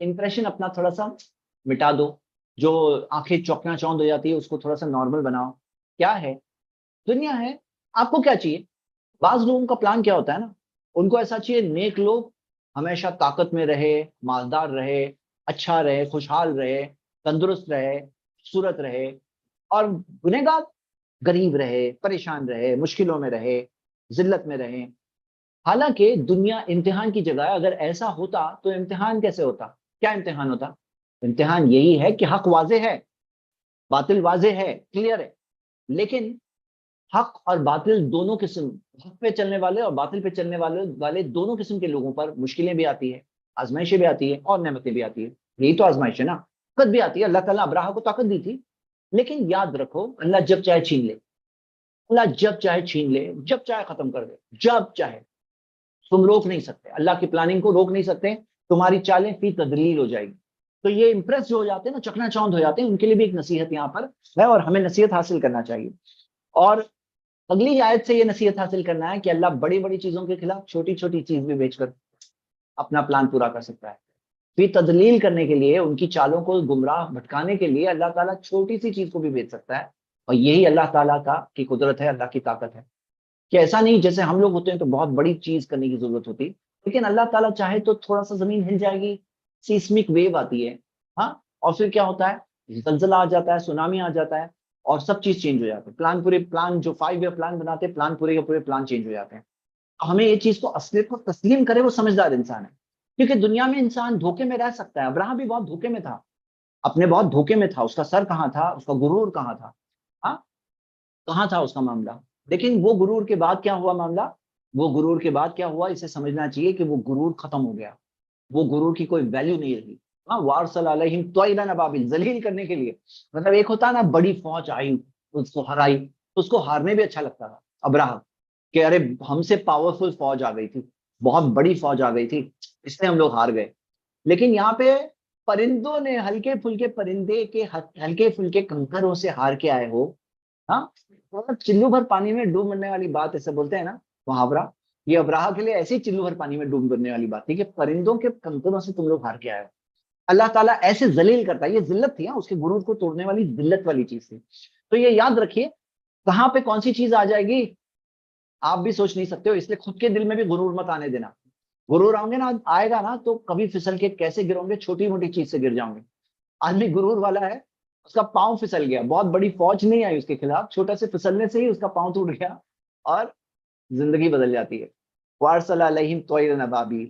امپریشن اپنا تھوڑا سا مٹا دو، جو آنکھیں چوکنا چوند ہو جاتی ہے اس کو تھوڑا سا نارمل بناؤ. کیا ہے دنیا ہے، آپ کو کیا چاہیے؟ بعض لوگوں کا پلان کیا ہوتا ہے نا، ان کو ایسا چاہیے نیک لوگ ہمیشہ طاقت میں رہے، مالدار رہے، اچھا رہے، خوشحال رہے، تندرست رہے، خوبصورت رہے، اور گنہگار غریب رہے، پریشان رہے، مشکلوں میں رہے، ذلت میں رہے. حالانکہ دنیا امتحان کی جگہ ہے. اگر ایسا ہوتا تو امتحان کیسے ہوتا؟ کیا امتحان ہوتا؟ امتحان یہی ہے کہ حق واضح ہے، باطل واضح ہے، کلیئر ہے. لیکن حق اور باطل دونوں قسم، حق پہ چلنے والے اور باطل پہ چلنے والے دونوں قسم کے لوگوں پر مشکلیں بھی آتی ہے، آزمائشیں بھی آتی ہے، اور نعمتیں بھی آتی ہے. یہی تو آزمائش ہے نا، طاقت بھی آتی ہے. اللہ تعالیٰ ابراہ کو طاقت دی تھی، لیکن یاد رکھو اللہ جب چاہے چھین لے، اللہ جب چاہے چھین لے، جب چاہے ختم کر دے، جب چاہے. تم روک نہیں سکتے اللہ کی پلاننگ کو، روک نہیں سکتے. تمہاری چالیں فی تدلیل ہو جائے گی. تو یہ امپریس جو ہو جاتے ہیں نا، چکنا چوند ہو جاتے ہیں، ان کے لیے بھی ایک نصیحت یہاں پر ہے، اور ہمیں نصیحت حاصل کرنا چاہیے. اور اگلی آیت سے یہ نصیحت حاصل کرنا ہے کہ اللہ بڑی بڑی چیزوں کے خلاف چھوٹی چھوٹی چیز بھی بیچ کر اپنا پلان پورا کر سکتا ہے. پھر تدلیل کرنے کے لیے، ان کی چالوں کو گمراہ بھٹکانے کے لیے اللہ تعالیٰ چھوٹی سی چیز کو بھی بیچ سکتا ہے. اور یہی اللہ تعالیٰ کی قدرت ہے، اللہ کی طاقت ہے. کہ ایسا نہیں جیسے ہم لوگ ہوتے ہیں تو بہت بڑی چیز کرنے کی ضرورت ہوتی، لیکن اللہ تعالیٰ چاہے تو تھوڑا سا زمین ہل جائے گی، سیسمک ویو آتی ہے، ہاں، اور پھر کیا ہوتا ہے، زلزلہ آ جاتا ہے، سونامی آ جاتا ہے، اور سب چیز چینج ہو جاتی ہے. پلان جو 5 ایئر پلان بناتے ہیں، پلان پورے کے پورے پلان چینج ہو جاتے ہیں. ہمیں یہ چیز کو اصلیت کو تسلیم کرے وہ سمجھدار انسان ہے. کیونکہ دنیا میں انسان دھوکے میں رہ سکتا ہے. ابراہیم بھی بہت دھوکے میں تھا، اپنے بہت دھوکے میں تھا. اس کا سر کہاں تھا، اس کا غرور کہاں تھا، ہاں، کہاں تھا اس کا معاملہ. لیکن وہ غرور کے بعد کیا ہوا معاملہ، وہ غرور کے بعد کیا ہوا، اسے سمجھنا چاہیے کہ وہ غرور ختم ہو گیا. وہ غرور کی کوئی ویلیو نہیں رہی. ہاں، وارسل علیہم طیرا ابابیل، ذلیل کرنے کے لیے. مطلب ایک ہوتا ہے نا، بڑی فوج آئی اس کو ہرائی، تو اس کو ہارنے بھی اچھا لگتا تھا ابراہیم، کہ ارے ہم سے پاورفل فوج آ گئی تھی، بہت بڑی فوج آ گئی تھی، اس سے ہم لوگ ہار گئے. لیکن یہاں پہ پرندوں نے، ہلکے پھلکے پرندے کے ہلکے پھلکے کنکروں سے ہار کے آئے ہو. ہاں، چلو بھر پانی میں ڈوب مرنے والی بات ایسے بولتے ہیں نا محاورہ، یہ ابراہ کے لیے ایسی چلو بھر پانی میں ڈوب مرنے والی بات تھی کہ پرندوں کے کنکروں سے تم لوگ ہار کے آئے ہو. اللہ تعالیٰ ایسے ذلیل کرتا ہے. یہ ذلت تھی، اس کے غرور کو توڑنے والی ذلت والی چیز تھی. تو یہ یاد رکھیے، کہاں پہ کون سی چیز آ جائے گی آپ بھی سوچ نہیں سکتے ہو. اس لیے خود کے دل میں بھی غرور مت آنے دینا. غرور آؤں گے نا، آئے گا نا، تو کبھی پھسل کے کیسے گروں گے، چھوٹی موٹی چیز سے گر جاؤں گے. آدمی غرور والا ہے، اس کا پاؤں پھسل گیا، بہت بڑی فوج نہیں آئی اس کے خلاف، چھوٹا سے پھسلنے سے ہی اس کا پاؤں ٹوٹ گیا اور زندگی بدل جاتی ہے. وارسل علیہم طیرا ابابیل.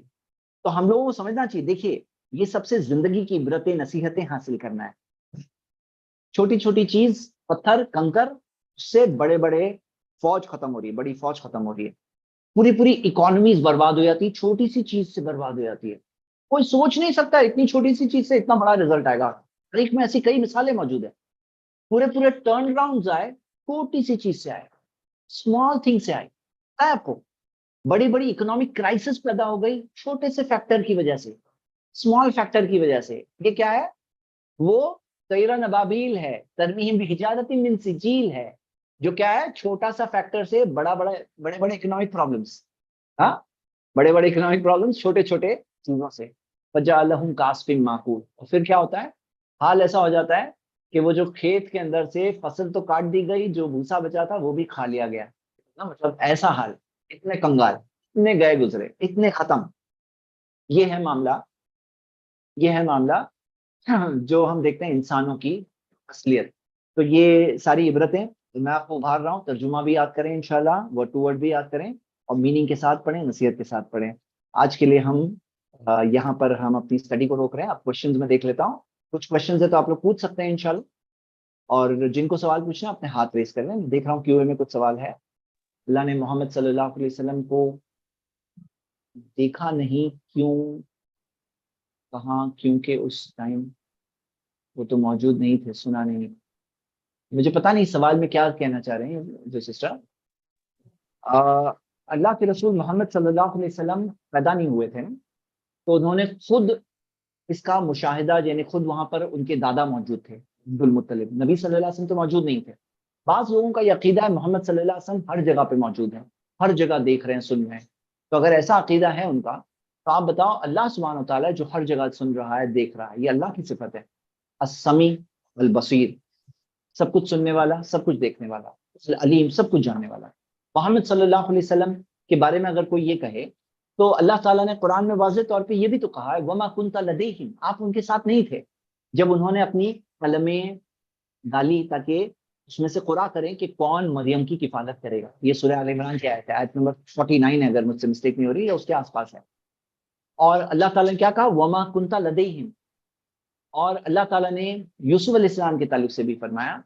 تو ہم لوگوں کو سمجھنا چاہیے. دیکھیے، یہ سب سے زندگی کی عبرتیں، نصیحتیں حاصل کرنا ہے. چھوٹی چھوٹی چیز، پتھر، کنکر، اس سے بڑے بڑے فوج ختم ہو رہی ہے، بڑی فوج ختم ہو رہی ہے. پوری پوری اکانومیز برباد ہو جاتی ہے، چھوٹی سی چیز سے برباد ہو جاتی ہے. کوئی سوچ نہیں سکتا اتنی چھوٹی سی چیز سے اتنا بڑا رزلٹ آئے گا. تاریخ میں ایسی کئی مثالیں موجود ہیں. پورے پورے ٹرن راؤنڈ آئے، چھوٹی سی چیز سے آئے، اسمال تھنگ سے آئے. آپ کو بڑی بڑی اکنامک کرائسس پیدا ہو گئی چھوٹے سے فیکٹر کی وجہ سے، اسمال فیکٹر کی وجہ سے. یہ کیا ہے؟ وہ طیرا ابابیل ہے، ترمیہم بحجارۃ من سجیل ہے، جو کیا ہے، چھوٹا سا فیکٹر سے بڑے بڑے اکنامک پرابلمس. ہاں، بڑے بڑے اکنامک پرابلمس چھوٹے چھوٹے چیزوں سے. فجعلہم کعصف مأکول. اور پھر کیا ہوتا ہے، حال ایسا ہو جاتا ہے کہ وہ جو کھیت کے اندر سے فصل تو کاٹ دی گئی، جو بھوسا بچا تھا وہ بھی کھا لیا گیا. مطلب ایسا حال، اتنے کنگال، اتنے گئے گزرے، اتنے ختم. یہ ہے معاملہ، یہ ہے معاملہ جو ہم دیکھتے ہیں انسانوں کی اصلیت. تو یہ ساری عبرتیں میں آپ کو ابھار رہا ہوں. ترجمہ بھی یاد کریں انشاءاللہ، ورڈ ٹو ورڈ بھی یاد کریں، اور میننگ کے ساتھ پڑھیں، نصیحت کے ساتھ پڑھیں. آج کے لیے ہم یہاں پر ہم اپنی اسٹڈی کو روک رہے ہیں. اب کوشچنز میں دیکھ لیتا ہوں. کچھ کوشچنز ہے تو آپ لوگ پوچھ سکتے ہیں انشاءاللہ، اور جن کو سوال پوچھنا اپنے ہاتھ ریز کر لیں. دیکھ رہا ہوں کیو اے میں کچھ سوال ہے. اللہ نے محمد صلی اللہ علیہ وسلم کو دیکھا نہیں، کیوں؟ کہاں؟ کیونکہ اس ٹائم وہ تو موجود نہیں تھے، سنا نہیں. مجھے پتا نہیں سوال میں کیا کہنا چاہ رہے ہیں جو سسٹر. اللہ کے رسول محمد صلی اللہ علیہ وسلم پیدا نہیں ہوئے تھے، تو انہوں نے خود اس کا مشاہدہ، یعنی خود وہاں پر ان کے دادا موجود تھے، عبد المطلب. نبی صلی اللہ علیہ وسلم تو موجود نہیں تھے. بعض لوگوں کا یہ عقیدہ ہے محمد صلی اللہ علیہ وسلم ہر جگہ پہ موجود ہیں، ہر جگہ دیکھ رہے ہیں، سن رہے ہیں. تو اگر ایسا عقیدہ ہے ان کا تو آپ بتاؤ اللہ سبحانہ و تعالیٰ جو ہر جگہ سن رہا ہے دیکھ رہا ہے، یہ اللہ کی صفت ہے، السمیع البصیر، سب کچھ سننے والا، سب کچھ دیکھنے والا، علیم، سب کچھ جاننے والا۔ محمد صلی اللہ علیہ وسلم کے بارے میں اگر کوئی یہ کہے تو اللہ تعالیٰ نے قرآن میں واضح طور پہ یہ بھی تو کہا ہے وما کنت لدیہم، آپ ان کے ساتھ نہیں تھے جب انہوں نے اپنی قلمیں ڈالی تاکہ اس میں سے قرآن کریں کہ کون مریم کی کفالت کرے گا۔ یہ سورہ آل عمران کی آیت ہے، آیت نمبر 49 ہے اگر مجھ سے مسٹیک نہیں ہو رہی، یا اس کے آس پاس ہے۔ اور اللہ تعالیٰ نے کیا کہا وما کنت لدیہم، اور اللہ تعالیٰ نے یوسف علیہ السلام کے تعلق سے بھی فرمایا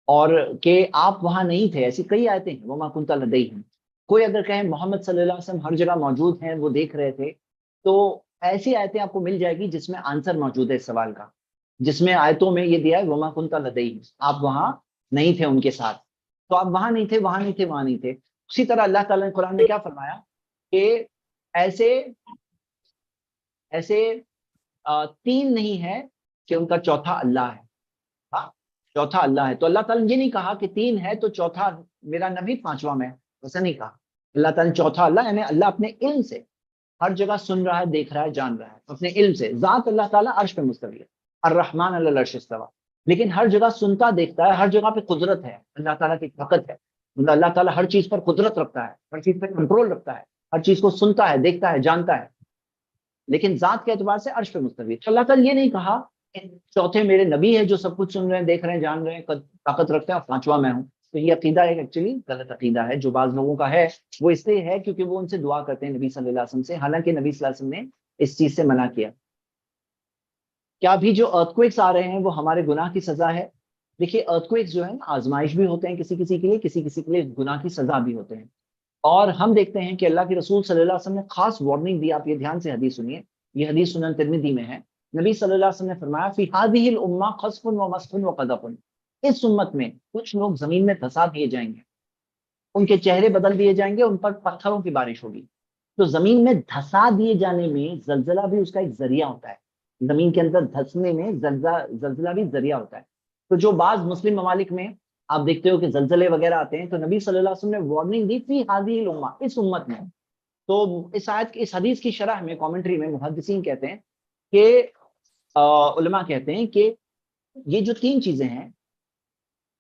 اور کہ آپ وہاں نہیں تھے، ایسی کئی آیتیں ہیں وما کنت لدیہم۔ کوئی اگر کہے محمد صلی اللہ علیہ وسلم ہر جگہ موجود ہیں، وہ دیکھ رہے تھے، تو ایسی آیتیں آپ کو مل جائے گی جس میں آنسر موجود ہے اس سوال کا، جس میں آیتوں میں یہ دیا ہے وما کنت لدیہم، آپ وہاں نہیں تھے ان کے ساتھ، تو آپ وہاں نہیں تھے، وہاں نہیں تھے، وہاں نہیں تھے۔ اسی طرح اللہ تعالیٰ نے قرآن میں کیا فرمایا کہ ایسے ایسے تین نہیں ہے کہ ان کا چوتھا اللہ ہے، ہاں چوتھا اللہ ہے۔ تو اللہ تعالیٰ نے یہ نہیں کہا کہ تین ہے تو چوتھا میرا نبی پانچواں میں، ایسا نہیں کہا۔ اللہ تعالیٰ نے چوتھا اللہ، یعنی اللہ اپنے علم سے ہر جگہ سن رہا ہے، دیکھ رہا ہے، جان رہا ہے، اپنے علم سے۔ ذات اللہ تعالیٰ عرش پہ مستوی ہے، الرحمن علی العرش استویٰ، لیکن ہر جگہ سنتا دیکھتا ہے، ہر جگہ پہ قدرت ہے، اللہ تعالیٰ کی طاقت ہے، مطلب اللہ تعالیٰ ہر چیز پر قدرت رکھتا ہے، ہر چیز پہ کنٹرول رکھتا ہے، ہر چیز کو سنتا ہے، دیکھتا ہے، جانتا ہے، لیکن ذات کے اعتبار سے عرش پہ مستوی ہے۔ تو اللہ تعالیٰ یہ نہیں کہا کہ چوتھے میرے نبی ہے جو سب کچھ سن رہے ہیں، دیکھ رہے ہیں، جان رہے ہیں، طاقت رکھتے ہیں، اور پانچواں میں ہوں۔ تو یہ عقیدہ ایک ایکچولی غلط عقیدہ ہے جو بعض لوگوں کا ہے، وہ اس لیے ہے کیونکہ وہ ان سے دعا کرتے ہیں نبی صلی اللہ علیہ وسلم سے، حالانکہ نبی صلی اللہ علیہ وسلم نے اس چیز سے منع کیا۔ کیا ابھی جو ارتھکویکس آ رہے ہیں وہ ہمارے گناہ کی سزا ہے؟ دیکھیے ارتھکویکس جو ہے نا آزمائش بھی ہوتے ہیں کسی کسی کے لیے، کسی کسی کے لیے گناہ کی سزا بھی ہوتے ہیں۔ اور ہم دیکھتے ہیں کہ اللہ کے رسول صلی اللہ علیہ وسلم نے خاص وارننگ دی، آپ یہ دھیان سے حدیث سنیے، یہ حدیث سنن ترمذی میں ہے۔ نبی صلی اللہ علیہ وسلم نے فرمایا فی هذه الامہ خسف ومسخ وقذف، اس امت میں کچھ لوگ زمین میں دھسا دیے جائیں گے، ان کے چہرے بدل دیے جائیں گے، ان پر پتھروں کی بارش ہوگی۔ تو زمین میں دھسا دیے جانے میں زلزلہ بھی اس کا ایک ذریعہ ہوتا ہے، زمین کے اندر دھسنے میں زلزلہ بھی ذریعہ ہوتا ہے۔ تو جو بعض مسلم ممالک میں آپ دیکھتے ہو کہ زلزلے وغیرہ آتے ہیں، تو نبی صلی اللہ علیہ وسلم نے وارننگ دی فی هذه الامہ، اس امت میں۔ تو اس آیت اس حدیث کی شرح میں کامنٹری میں محدثین کہتے ہیں کہ علماء کہتے ہیں کہ یہ جو تین چیزیں ہیں،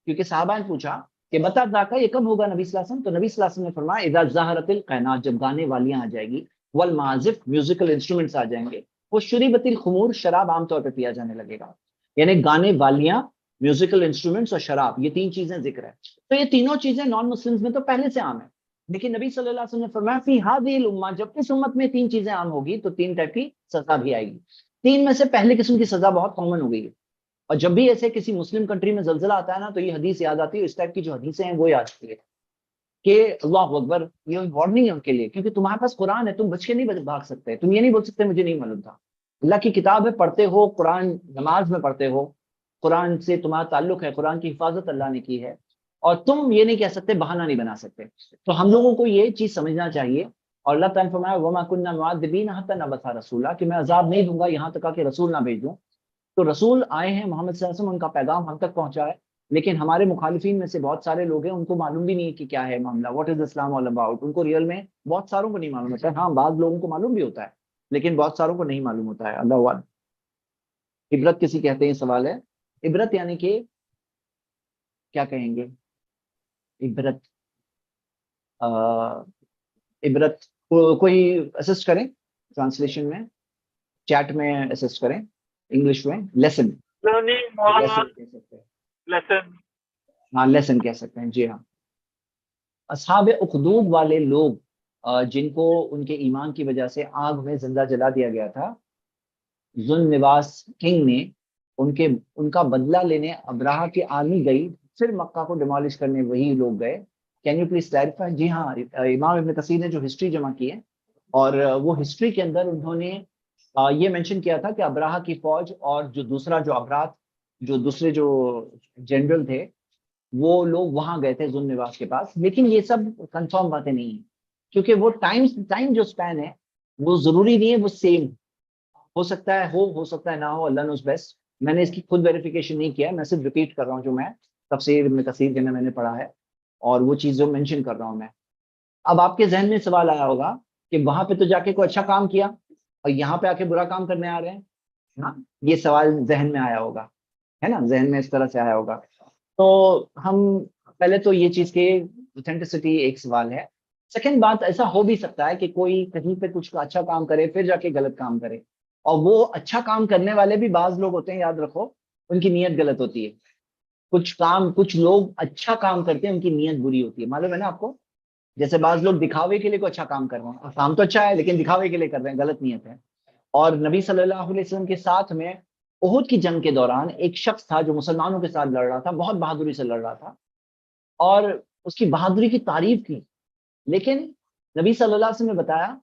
کیونکہ صحابہ نے پوچھا کہ بتا ذاکا یہ کب ہوگا نبی صلی اللہ علیہ وسلم، تو نبی صلی اللہ علیہ وسلم نے فرمایا اذا ظہرت القینات، جب گانے والیاں آ جائے گی، والمعازف، میوزیکل انسٹرومنٹس آ جائیں گے، وہ شربت الخمور، شراب عام طور پہ پیا جانے لگے گا، یعنی گانے والیاں، میوزیکل انسٹرومنٹس اور شراب، یہ تین چیزیں ذکر ہے۔ تو یہ تینوں چیزیں نان مسلمز میں تو پہلے سے عام ہیں، لیکن نبی صلی اللہ علیہ وسلم نے فرمایا فی هذه الامہ، جب اس امت میں تین چیزیں عام ہوگی تو تین ٹائپ کی سزا بھی آئے گی۔ تین میں سے پہلے قسم کی سزا بہت کامن ہو گئی ہے، اور جب بھی ایسے کسی مسلم کنٹری میں زلزلہ آتا ہے نا تو یہ حدیث یاد آتی ہے، اس ٹائپ کی جو حدیثیں ہیں وہ یاد آتی ہے کہ اللہ اکبر، یہ وارننگ ہے ان کے لیے، کیونکہ تمہارے پاس قرآن ہے، تم بچ کے نہیں بھاگ سکتے، تم یہ نہیں بول سکتے مجھے نہیں معلوم تھا۔ اللہ کی کتاب ہے، پڑھتے ہو قرآن، نماز میں پڑھتے ہو، قرآن سے تمہارا تعلق ہے، قرآن کی حفاظت اللہ نے کی ہے، اور تم یہ نہیں کہہ سکتے، بہانہ نہیں بنا سکتے۔ تو ہم لوگوں کو یہ چیز سمجھنا چاہیے، اور اللہ تعالیٰ نے فرمایا وما كنا معذبین حتى نبعث رسولا، کہ میں عذاب نہیں دوں گا یہاں تک کہ رسول نہ بھیجوں۔ تو رسول آئے ہیں، محمد صلی اللہ علیہ وسلم، ان کا پیغام ہم تک پہنچا ہے، لیکن ہمارے مخالفین میں سے بہت سارے لوگ ہیں ان کو معلوم بھی نہیں ہے کہ کیا ہے معاملہ، what is Islam all about, ان کو ریئل میں بہت ساروں کو نہیں معلوم ہوتا ہے۔ ہاں بعض لوگوں کو معلوم بھی ہوتا ہے لیکن بہت ساروں کو نہیں معلوم ہوتا ہے، اللہ اعلم۔ عبرت کسی کہتے ہیں، سوال ہے عبرت یعنی کہ کیا کہیں گے؟ عبرت عبرت کوئی اسسٹ کریں ٹرانسلیشن میں، چیٹ میں اسسٹ کریں، انگلش میں لیسن، لیسن کہہ سکتے ہیں، ہاں لیسن کہہ سکتے ہیں، جی ہاں۔ اصحاب اخدود والے لوگ جن کو ان کے ایمان کی وجہ سے آگ میں زندہ جلا دیا گیا تھا، ذو نواس کنگ نے ان کا بدلہ لینے ابراہا کی آرمی گئی، پھر مکہ کو ڈیمالش کرنے وہی لوگ گئے۔ Can you please clarify? جی ہاں، امام ابن کثیر نے جو ہسٹری جمع کی ہے، اور وہ ہسٹری کے اندر انہوں نے یہ مینشن کیا تھا کہ ابراہا کی فوج اور جو دوسرے جو جنرل تھے وہ لوگ وہاں گئے تھے ذو نواس کے پاس، لیکن یہ سب کنفرم باتیں نہیں ہیں، کیونکہ وہ ٹائم جو سپین ہے وہ ضروری نہیں ہے وہ سیم، ہو سکتا ہے ہو سکتا ہے نہ ہو، اللہ نوز بیسٹ۔ میں نے اس کی خود ویریفیکیشن نہیں کیا ہے، میں صرف ریپیٹ کر رہا ہوں جو میں تفسیر ابن کثیر کے میں نے پڑھا ہے، اور وہ چیز جو مینشن کر رہا ہوں میں۔ اب آپ کے ذہن میں سوال آیا ہوگا کہ وہاں پہ تو جا کے کوئی اچھا کام کیا اور یہاں پہ آ کے برا کام کرنے آ رہے ہیں؟ ہاں، یہ سوال ذہن میں آیا ہوگا، ہے نا، ذہن میں اس طرح سے آیا ہوگا. تو ہم پہلے تو یہ چیز کی اوتھینٹسٹی ایک سوال ہے. سیکنڈ بات، ایسا ہو بھی سکتا ہے کہ کوئی کہیں پہ کچھ اچھا کام کرے پھر جا کے غلط کام کرے، اور وہ اچھا کام کرنے والے بھی بعض لوگ ہوتے ہیں، یاد رکھو، ان کی نیت غلط ہوتی ہے. کچھ لوگ اچھا کام کرتے ہیں، ان کی نیت بری ہوتی ہے. معلوم ہے نا آپ کو؟ جیسے بعض لوگ دکھاوے کے لیے کوئی اچھا کام کر رہے ہیں، اور کام تو اچھا ہے لیکن دکھاوے کے لیے کر رہے ہیں، غلط نیت ہے. اور نبی صلی اللہ علیہ وسلم کے ساتھ میں احد کی جنگ کے دوران ایک شخص تھا جو مسلمانوں کے ساتھ لڑ رہا تھا، بہت بہادری سے لڑ رہا تھا، اور اس کی بہادری کی تعریف کی، لیکن نبی صلی اللہ علیہ وسلم نے بتایا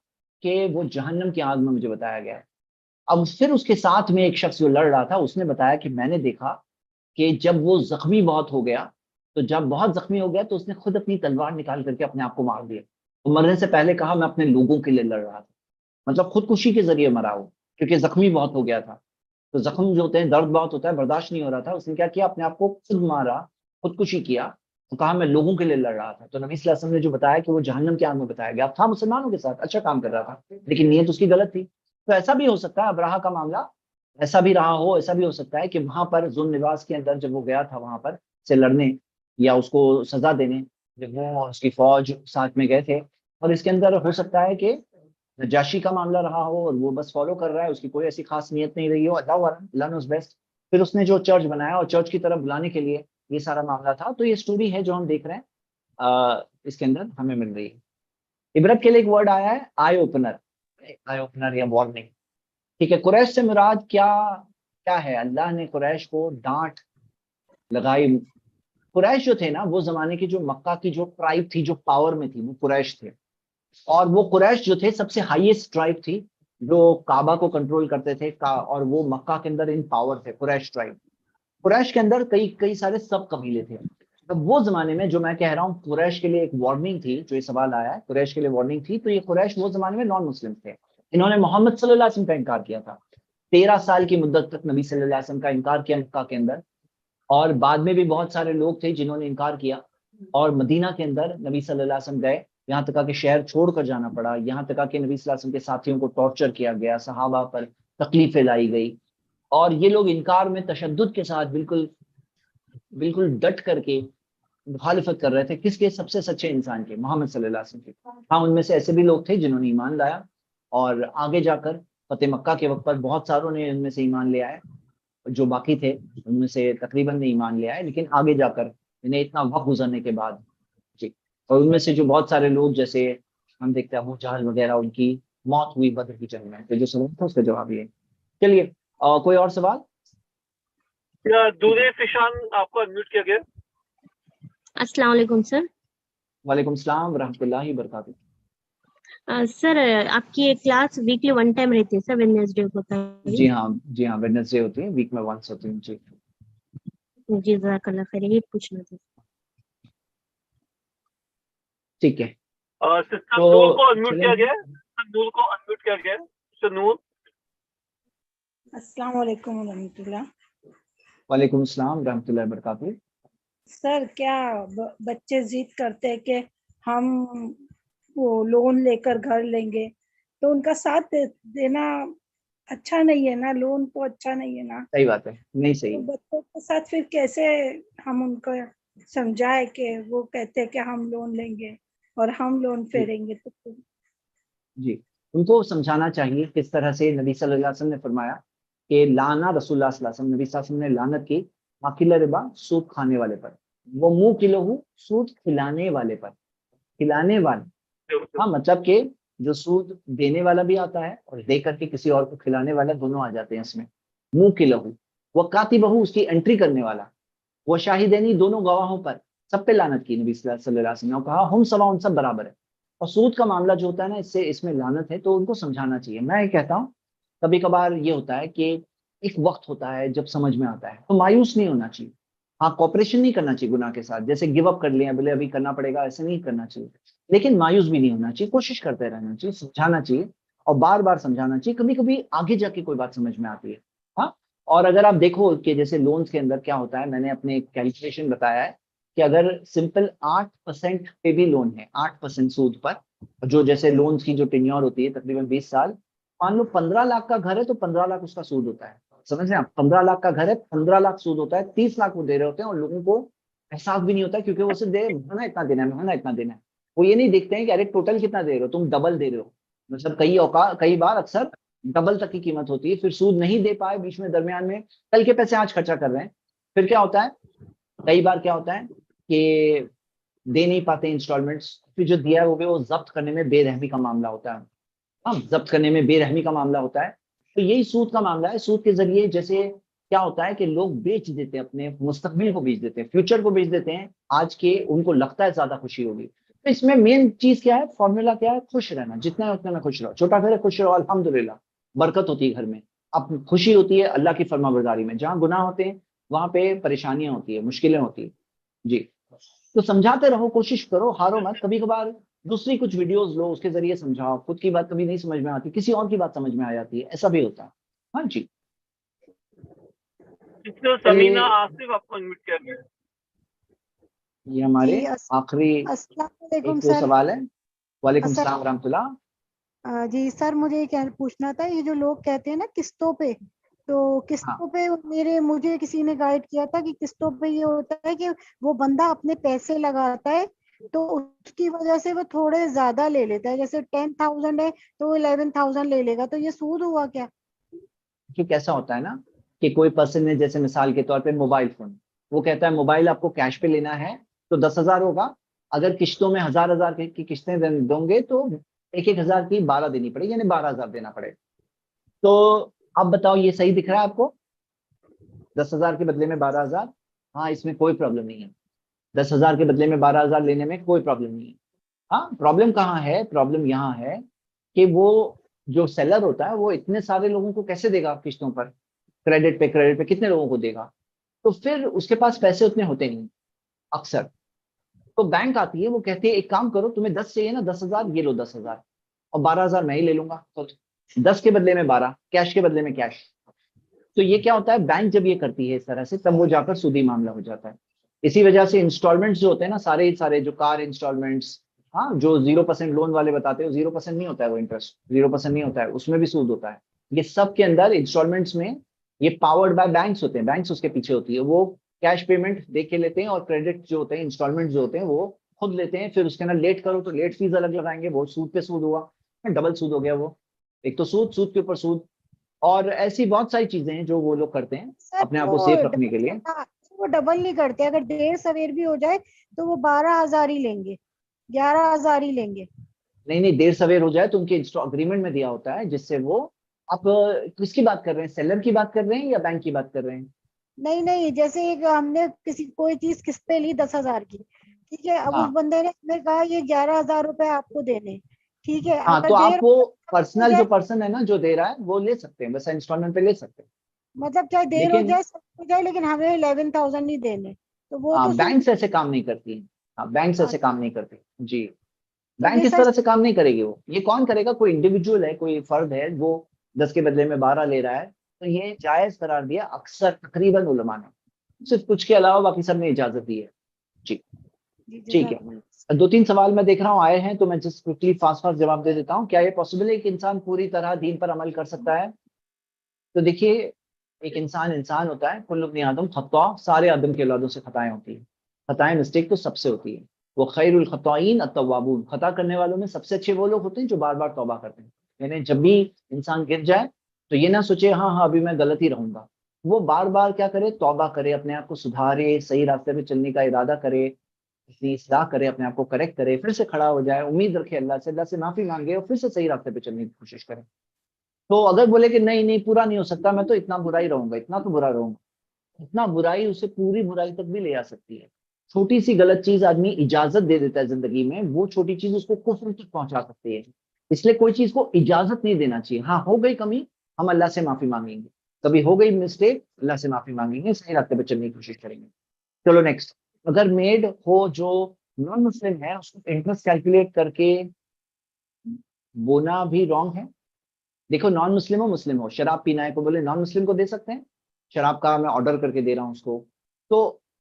کہ وہ جہنم کی آگ میں مجھے بتایا گیا ہے. اب پھر اس کے ساتھ میں ایک شخص جو لڑ رہا تھا، اس نے بتایا کہ میں نے دیکھا کہ جب وہ زخمی بہت ہو گیا، تو جب بہت زخمی ہو گیا تو اس نے خود اپنی تلوار نکال کر کے اپنے آپ کو مار دیا. وہ مرنے سے پہلے کہا میں اپنے لوگوں کے لیے لڑ رہا تھا، مطلب خودکشی کے ذریعے مرا وہ، کیونکہ زخمی بہت ہو گیا تھا. تو زخم جو ہوتے ہیں، درد بہت ہوتا ہے، برداشت نہیں ہو رہا تھا. اس نے کیا کیا؟ اپنے آپ کو خود مارا، خودکشی کیا. تو کہا میں لوگوں کے لیے لڑ رہا تھا. تو نبی صلی اللہ علیہ وسلم نے جو بتایا کہ وہ جہنم کے آگ میں بتایا گیا، تھا مسلمانوں کے ساتھ اچھا کام کر رہا تھا لیکن نیت اس کی غلط تھی. تو ایسا بھی ہو سکتا ہے ابراہہ کا معاملہ ایسا بھی رہا ہو. ایسا بھی ہو سکتا ہے کہ وہاں پر ذو نواس کے اندر جب وہ گیا تھا وہاں پر سے لڑنے یا اس کو سزا دینے، جب وہ اس کی فوج ساتھ میں گئے تھے، اور اس کے اندر ہو سکتا ہے کہ نجاشی کا معاملہ رہا ہو اور وہ بس فالو کر رہا ہے، اس کی کوئی ایسی خاص نیت نہیں رہی ہو. اللہ نوز بیسٹ. پھر اس نے جو چرچ بنایا اور چرچ کی طرف بلانے کے لیے یہ سارا معاملہ تھا. تو یہ سٹوری ہے جو ہم دیکھ رہے ہیں، اس کے اندر ہمیں مل رہی ہے. عبرت کے لیے ایک ورڈ آیا ہے، آئی اوپنر. آئی اوپنر یا وارننگ. ٹھیک ہے، قریش سے مراد کیا ہے؟ اللہ نے قریش کو ڈانٹ لگائی. قریش جو تھے نا، وہ زمانے کی جو مکہ کی جو ٹرائب تھی، جو پاور میں تھی، وہ قریش تھے. اور وہ قریش جو تھے سب سے ہائیسٹ ٹرائب تھی، جو کعبہ کو کنٹرول کرتے تھے، اور وہ مکہ کے اندر ان پاور تھے. قریش ٹرائب، قریش کے اندر کئی سارے سب قبیلے تھے. اب وہ زمانے میں جو میں کہہ رہا ہوں قریش کے لیے ایک وارننگ تھی، جو یہ سوال آیا ہے قریش کے لیے وارننگ تھی، تو یہ قریش وہ زمانے میں نان مسلم تھے. انہوں نے محمد صلی اللہ علیہ وسلم کا انکار کیا تھا. 13 سال کی مدت تک نبی صلی اللہ علیہ وسلم کا انکار کیا مکہ کے اندر، اور بعد میں بھی بہت سارے لوگ تھے جنہوں نے انکار کیا. اور مدینہ کے اندر نبی صلی اللہ علیہ وسلم گئے، یہاں تک کہ شہر چھوڑ کر جانا پڑا، یہاں تک کہ نبی صلی اللہ علیہ وسلم کے ساتھیوں کو ٹارچر کیا گیا، صحابہ پر تکلیفیں لائی گئی. اور یہ لوگ انکار میں تشدد کے ساتھ بالکل ڈٹ کر کے مخالفت کر رہے تھے. کس کے؟ سب سے سچے انسان کے، محمد صلی اللہ علیہ وسلم کے. ہاں، ان میں سے ایسے بھی لوگ تھے جنہوں نے ایمان لایا، اور آگے جا کر فتح مکہ کے وقت پر بہت ساروں نے ان میں سے ایمان لے آئے. جو باقی تھے ان میں سے تقریباً نے ایمان لے آئے، لیکن آگے جا کر انہیں اتنا وقت گزرنے کے بعد جی. اور ان میں سے جو بہت سارے لوگ، جیسے ہم دیکھتے ہیں ابو جہل وغیرہ، ان کی موت ہوئی بدر کی جنگ میں. تو جو سوال تھا اس کا جواب یہ. چلیے، کوئی اور سوال؟ دورے فشان آپ کو انمیوٹ کیا گیا. السلام علیکم سر. وعلیکم السلام ورحمۃ اللہ وبرکاتہ. سر آپ کی کلاس ویکلی 1 ٹائم رہتی ہے سر؟ ویڈنسڈے ہوتا ہے؟ جی ہاں ویڈنسڈے ہوتی ہے، ویک میں ونس ہوتی ہے. جی جزاک اللہ خیر. یہ پوچھنا تھا. ٹھیک ہے. سسٹر نور کو انمیوٹ کیا گیا. نور کو انمیوٹ کیا گیا. سسٹر نور. السلام علیکم ورحمۃ اللہ. وعلیکم السلام ورحمۃ اللہ وبرکاتہ. سر کیا بچے ضد کرتے کہ ہم وہ لون لے کر گھر لیں گے، تو ان کا ساتھ دینا اچھا نہیں ہے نا؟ لون تو اچھا نہیں ہے نا؟ صحیح بات ہے، نہیں صحیح. تو بچوں کے ساتھ پھر کیسے ہم ان کو سمجھائے کہ وہ کہتے کہ ہم لون لیں گے اور ہم لون پھیریں گے؟ تو جی، ان کو سمجھانا چاہیے کس طرح سے نبی صلی اللہ علیہ وسلم نے فرمایا کہ لانا رسول اللہ صلی اللہ علیہ وسلم، نبی صلی اللہ علیہ وسلم نے لعنت کی ماکل ربا، سود کھانے والے پر، وہ منہ کلو ہوں، سود کھلانے والے پر. کھلانے والے، ہاں، مطلب کہ جو سود دینے والا بھی آتا ہے اور دے کر کے کسی اور کو کھلانے والا، دونوں آ جاتے ہیں اس میں. منہ کلو ہوں، وہ کاتبہ، اس کی انٹری کرنے والا، وہ شاہدینی، دونوں گواہوں پر، سب پہ لعنت کی نبی صلی اللہ علیہ وسلم نے. کہا ہم سوا، ان سب برابر ہے. اور سود کا معاملہ جو ہوتا ہے نا، اس میں لعنت ہے، تو ان کو سمجھانا چاہیے. میں یہ کہتا ہوں کبھی کبھار یہ ہوتا ہے کہ ایک وقت ہوتا ہے جب سمجھ میں آتا ہے، تو مایوس نہیں ہونا چاہیے. ہاں، کوپریشن نہیں کرنا چاہیے گناہ کے ساتھ، جیسے گیو اپ کر لیا، بولے ابھی کرنا پڑے گا، ایسے نہیں کرنا چاہیے. لیکن مایوس بھی نہیں ہونا چاہیے، کوشش کرتے رہنا چاہیے، سمجھانا چاہیے، اور بار بار سمجھانا چاہیے. کبھی کبھی آگے جا کے کوئی بات سمجھ میں آتی ہے. ہاں، اور اگر آپ دیکھو کہ جیسے لونز کے اندر کیا ہوتا ہے، میں نے اپنے ایک کیلکولیشن بتایا ہے کہ اگر سمپل 8% پہ بھی لون ہے، 8% سود پر، جو جیسے لونز کی جو ٹینیور ہوتی ہے تقریباً 20 سال، مان لو 15 لاکھ کا گھر ہے تو 15 لاکھ اس کا سود ہوتا ہے. سمجھ رہے ہیں آپ؟ 15 لاکھ کا گھر ہے، 15 لاکھ سود ہوتا ہے. 30 لاکھ وہ دے رہے ہوتے ہیں اور لوگوں کو احساس بھی نہیں ہوتا کیونکہ وہ صرف دے مہینہ اتنا دینا ہے، مہینہ اتنا دینا ہے. وہ یہ نہیں دیکھتے ہیں کہ ارے ٹوٹل کتنا دے رہے ہو، تم ڈبل دے رہے ہو. مطلب کئی بار اکثر ڈبل تک کی قیمت ہوتی ہے. پھر سود نہیں دے پائے بیچ میں، درمیان میں کل کے پیسے آج خرچہ کر رہے ہیں. پھر کیا ہوتا ہے، کئی بار کیا ہوتا ہے کہ دے نہیں پاتے انسٹالمنٹس. پھر جو دیا ہے وہ ضبط کرنے میں بے رحمی کا معاملہ ہوتا ہے. ہاں، ضبط کرنے میں بے رحمی کا معاملہ ہوتا ہے. تو یہی سود کا معاملہ ہے. سود کے ذریعے جیسے کیا ہوتا ہے کہ لوگ بیچ دیتے ہیں، اپنے مستقبل کو بیچ دیتے ہیں، فیوچر کو بیچ دیتے ہیں آج کے. ان کو لگتا ہے زیادہ خوشی ہوگی. تو اس میں مین چیز کیا ہے، فارمولا کیا ہے، خوش رہنا. جتنا ہے اتنا میں خوش رہو. چھوٹا گھر ہے، خوش رہو، الحمدللہ برکت ہوتی ہے گھر میں. اب خوشی ہوتی ہے اللہ کی فرما برداری میں. جہاں گناہ ہوتے ہیں وہاں پہ پریشانیاں ہوتی ہیں، مشکلیں ہوتی ہیں. جی، تو سمجھاتے رہو، کوشش کرو، ہارو مت. کبھی کبھار دوسری کچھ ویڈیوز لو، اس کے ذریعے سمجھاؤ. خود کی بات کبھی نہیں سمجھ میں آتی، کسی اور کی بات سمجھ میں آ جاتی ہے، ایسا بھی ہوتا ہے. ہاں جی، سمینا آصف آپ کو انویٹ کر رہے ہیں. یہ ہمارے جی آخری السلام علیکم ایک دو سر. سوال ہے. وعلیکم سر السلام ورحمۃ اللہ. جی سر، مجھے کیا پوچھنا تھا، یہ جو لوگ کہتے ہیں نا قسطوں پہ، تو ہاں قسطوں پہ مجھے کسی نے گائیڈ کیا تھا کہ قسطوں پہ یہ ہوتا ہے کہ وہ بندہ اپنے پیسے لگاتا ہے تو اس کی وجہ سے وہ تھوڑے زیادہ لے لیتا ہے. جیسے 10,000 ہے تو وہ 11,000 لے لے گا. تو یہ سود ہوا کیا؟ کہ کیسا ہوتا ہے نا کہ کوئی پرسن نے جیسے مثال کے طور پہ موبائل فون، وہ کہتا ہے موبائل آپ کو کیش پہ لینا ہے تو 10,000 ہوگا. اگر قسطوں میں 1,000 کی قسطیں دوں گے تو 1,000 کی 12 دینی پڑے گی، یعنی 12,000 دینا پڑے. تو اب بتاؤ یہ صحیح دکھ رہا ہے آپ کو؟ 10,000 کے بدلے میں 12,000. ہاں، اس میں کوئی پرابلم نہیں ہے. 10,000 کے بدلے میں 12,000 لینے میں کوئی پرابلم نہیں ہے. ہاں، پرابلم کہاں ہے؟ پرابلم یہاں ہے کہ وہ جو سیلر ہوتا ہے وہ اتنے سارے لوگوں کو کیسے دے گا قسطوں پر؟ کریڈٹ پہ کتنے لوگوں کو دے گا؟ تو پھر اس کے پاس پیسے اتنے ہوتے نہیں اکثر. تو بینک آتی ہے، وہ کہتی ہے ایک کام کرو، تمہیں 10 چاہیے نا، 10,000 یہ لو 10,000 اور 12,000 میں ہی لے لوں گا. تو 10 کے بدلے میں 12، کیش کے بدلے میں کیش. تو یہ کیا ہوتا ہے، بینک جب یہ کرتی ہے اس طرح سے، تب وہ جا کر سودی معاملہ ہو جاتا ہے. اسی وجہ سے انسٹالمنٹس جو ہوتے ہیں نا، سارے جو کار انسٹالمنٹس، ہاں، جو 0% لون والے بتاتے ہیں 0% نہیں ہوتا ہے، وہ انٹرسٹ 0% نہیں ہوتا ہے، اس میں بھی سود ہوتا ہے. یہ سب کے اندر انسٹالمنٹس میں یہ پاورڈ بائی بینکس ہوتے ہیں، بینکس اس کے پیچھے ہوتی ہے. وہ کیش پیمنٹ دے کے لیتے ہیں اور کریڈٹ جو ہوتے ہیں، انسٹالمنٹ جو ہوتے ہیں وہ خود لیتے ہیں. پھر اس کے اندر لیٹ کرو تو لیٹ فیس الگ لگائیں گے، وہ سود پہ سود ہوا، ڈبل سود ہو گیا. وہ ایک تو سود کے اوپر سود، اور ایسی بہت ساری چیزیں ہیں جو وہ لوگ کرتے ہیں سر اپنے آپ کو سیف رکھنے کے لیے. وہ ڈبل نہیں کرتے. اگر 1.5 سویر بھی ہو جائے تو وہ 12,000 ہی لیں گے، 11,000 ہی لیں گے. نہیں 1.5 سویر ہو جائے تو ان کے اگریمنٹ میں دیا ہوتا ہے، جس سے وہ، آپ کس کی بات کر رہے ہیں؟ سیلر کی بات کر رہے ہیں یا بینک کی بات کر رہے ہیں؟ نہیں، جیسے ایک ہم نے کوئی چیز قسط پہ لی 10,000 کی، ٹھیک ہے. اب ہاں اس بندے نے ہمیں کہا یہ 11,000 روپے آپ کو دینے، ٹھیک ہے. ہاں، اگر تو آپ 1.5 وہ ہو پرسنل جائے، جو پرسن ہے نا جو دے رہا ہے وہ لے سکتے ہیں، بس انسٹالمنٹ پہ لے سکتے ہیں. مطلب چاہے دیر ہو لیکن جائے، سب ہو جائے، لیکن ہمیں 11,000 نہیں دینے. تو وہ تو بینکس ایسے کام نہیں کرتی ہیں. ہاں، بینکس ایسے کام نہیں کرتے. جی، تو بینک یہ اس سر طرح سے کام نہیں کرے گی. وہ یہ کون کرے گا؟ کوئی انڈیویجول ہے، کوئی فرد ہے، وہ 10 کے بدلے میں 12 لے رہا ہے. تو یہ جائز قرار دیا اکثر تقریباً علماء نے، صرف کچھ کے علاوہ باقی سب نے اجازت دی ہے. جی، ٹھیک ہے. 2-3 سوال میں دیکھ رہا ہوں آئے ہیں تو میں جس کوئکلی فاسٹ جواب دے دیتا ہوں. کیا یہ پاسبل ہے کہ انسان پوری طرح دین پر عمل کر سکتا ہے؟ تو دیکھیے، ایک انسان ہوتا ہے، کل ابن آدم خطا، سارے آدم کے اولادوں سے خطائیں ہوتی ہیں. خطائیں، مسٹیک تو سب سے ہوتی ہے. وہ خیر الخطائین التوابون، خطا کرنے والوں میں سب سے اچھے وہ لوگ ہوتے ہیں جو بار بار توبہ کرتے ہیں. یعنی جب بھی انسان گر جائے تو یہ نہ سوچے ہاں ابھی میں غلط ہی رہوں گا. وہ بار بار کیا کرے؟ توبہ کرے، اپنے آپ کو سدھارے، صحیح راستے پہ چلنے کا ارادہ کرے، اپنی اصلاح کرے، اپنے آپ کو کریکٹ کرے، پھر سے کھڑا ہو جائے، امید رکھے اللہ سے معافی مانگے اور پھر سے صحیح راستے پہ چلنے کی کوشش کرے. تو اگر بولے کہ نہیں پورا نہیں ہو سکتا، میں تو اتنا برا ہی رہوں گا، اتنا تو برا رہوں گا، اتنا برائی اسے پوری برائی تک بھی لے آ سکتی ہے. چھوٹی سی غلط چیز آدمی اجازت دے دیتا ہے زندگی میں، وہ چھوٹی چیز اس کو کفر تک پہنچا سکتی ہے. اس لیے کوئی چیز کو اجازت نہیں دینا چاہیے. ہاں، ہو گئی کمی، ہم اللہ سے معافی مانگیں گے. کبھی ہو گئی مسٹیک، اللہ سے معافی مانگیں گے، صحیح راستے پہ چلنے کی کوشش کریں گے. چلو نیکسٹ. اگر میڈ ہو جو نان مسلم ہے، اس کو انٹرسٹ کیلکولیٹ کر کے بونا بھی رانگ ہے. دیکھو، نان مسلم ہو مسلم ہو، شراب پینا ہے کو بولے نان مسلم کو دے سکتے ہیں؟ شراب کا میں آرڈر کر کے دے رہا ہوں اس کو، تو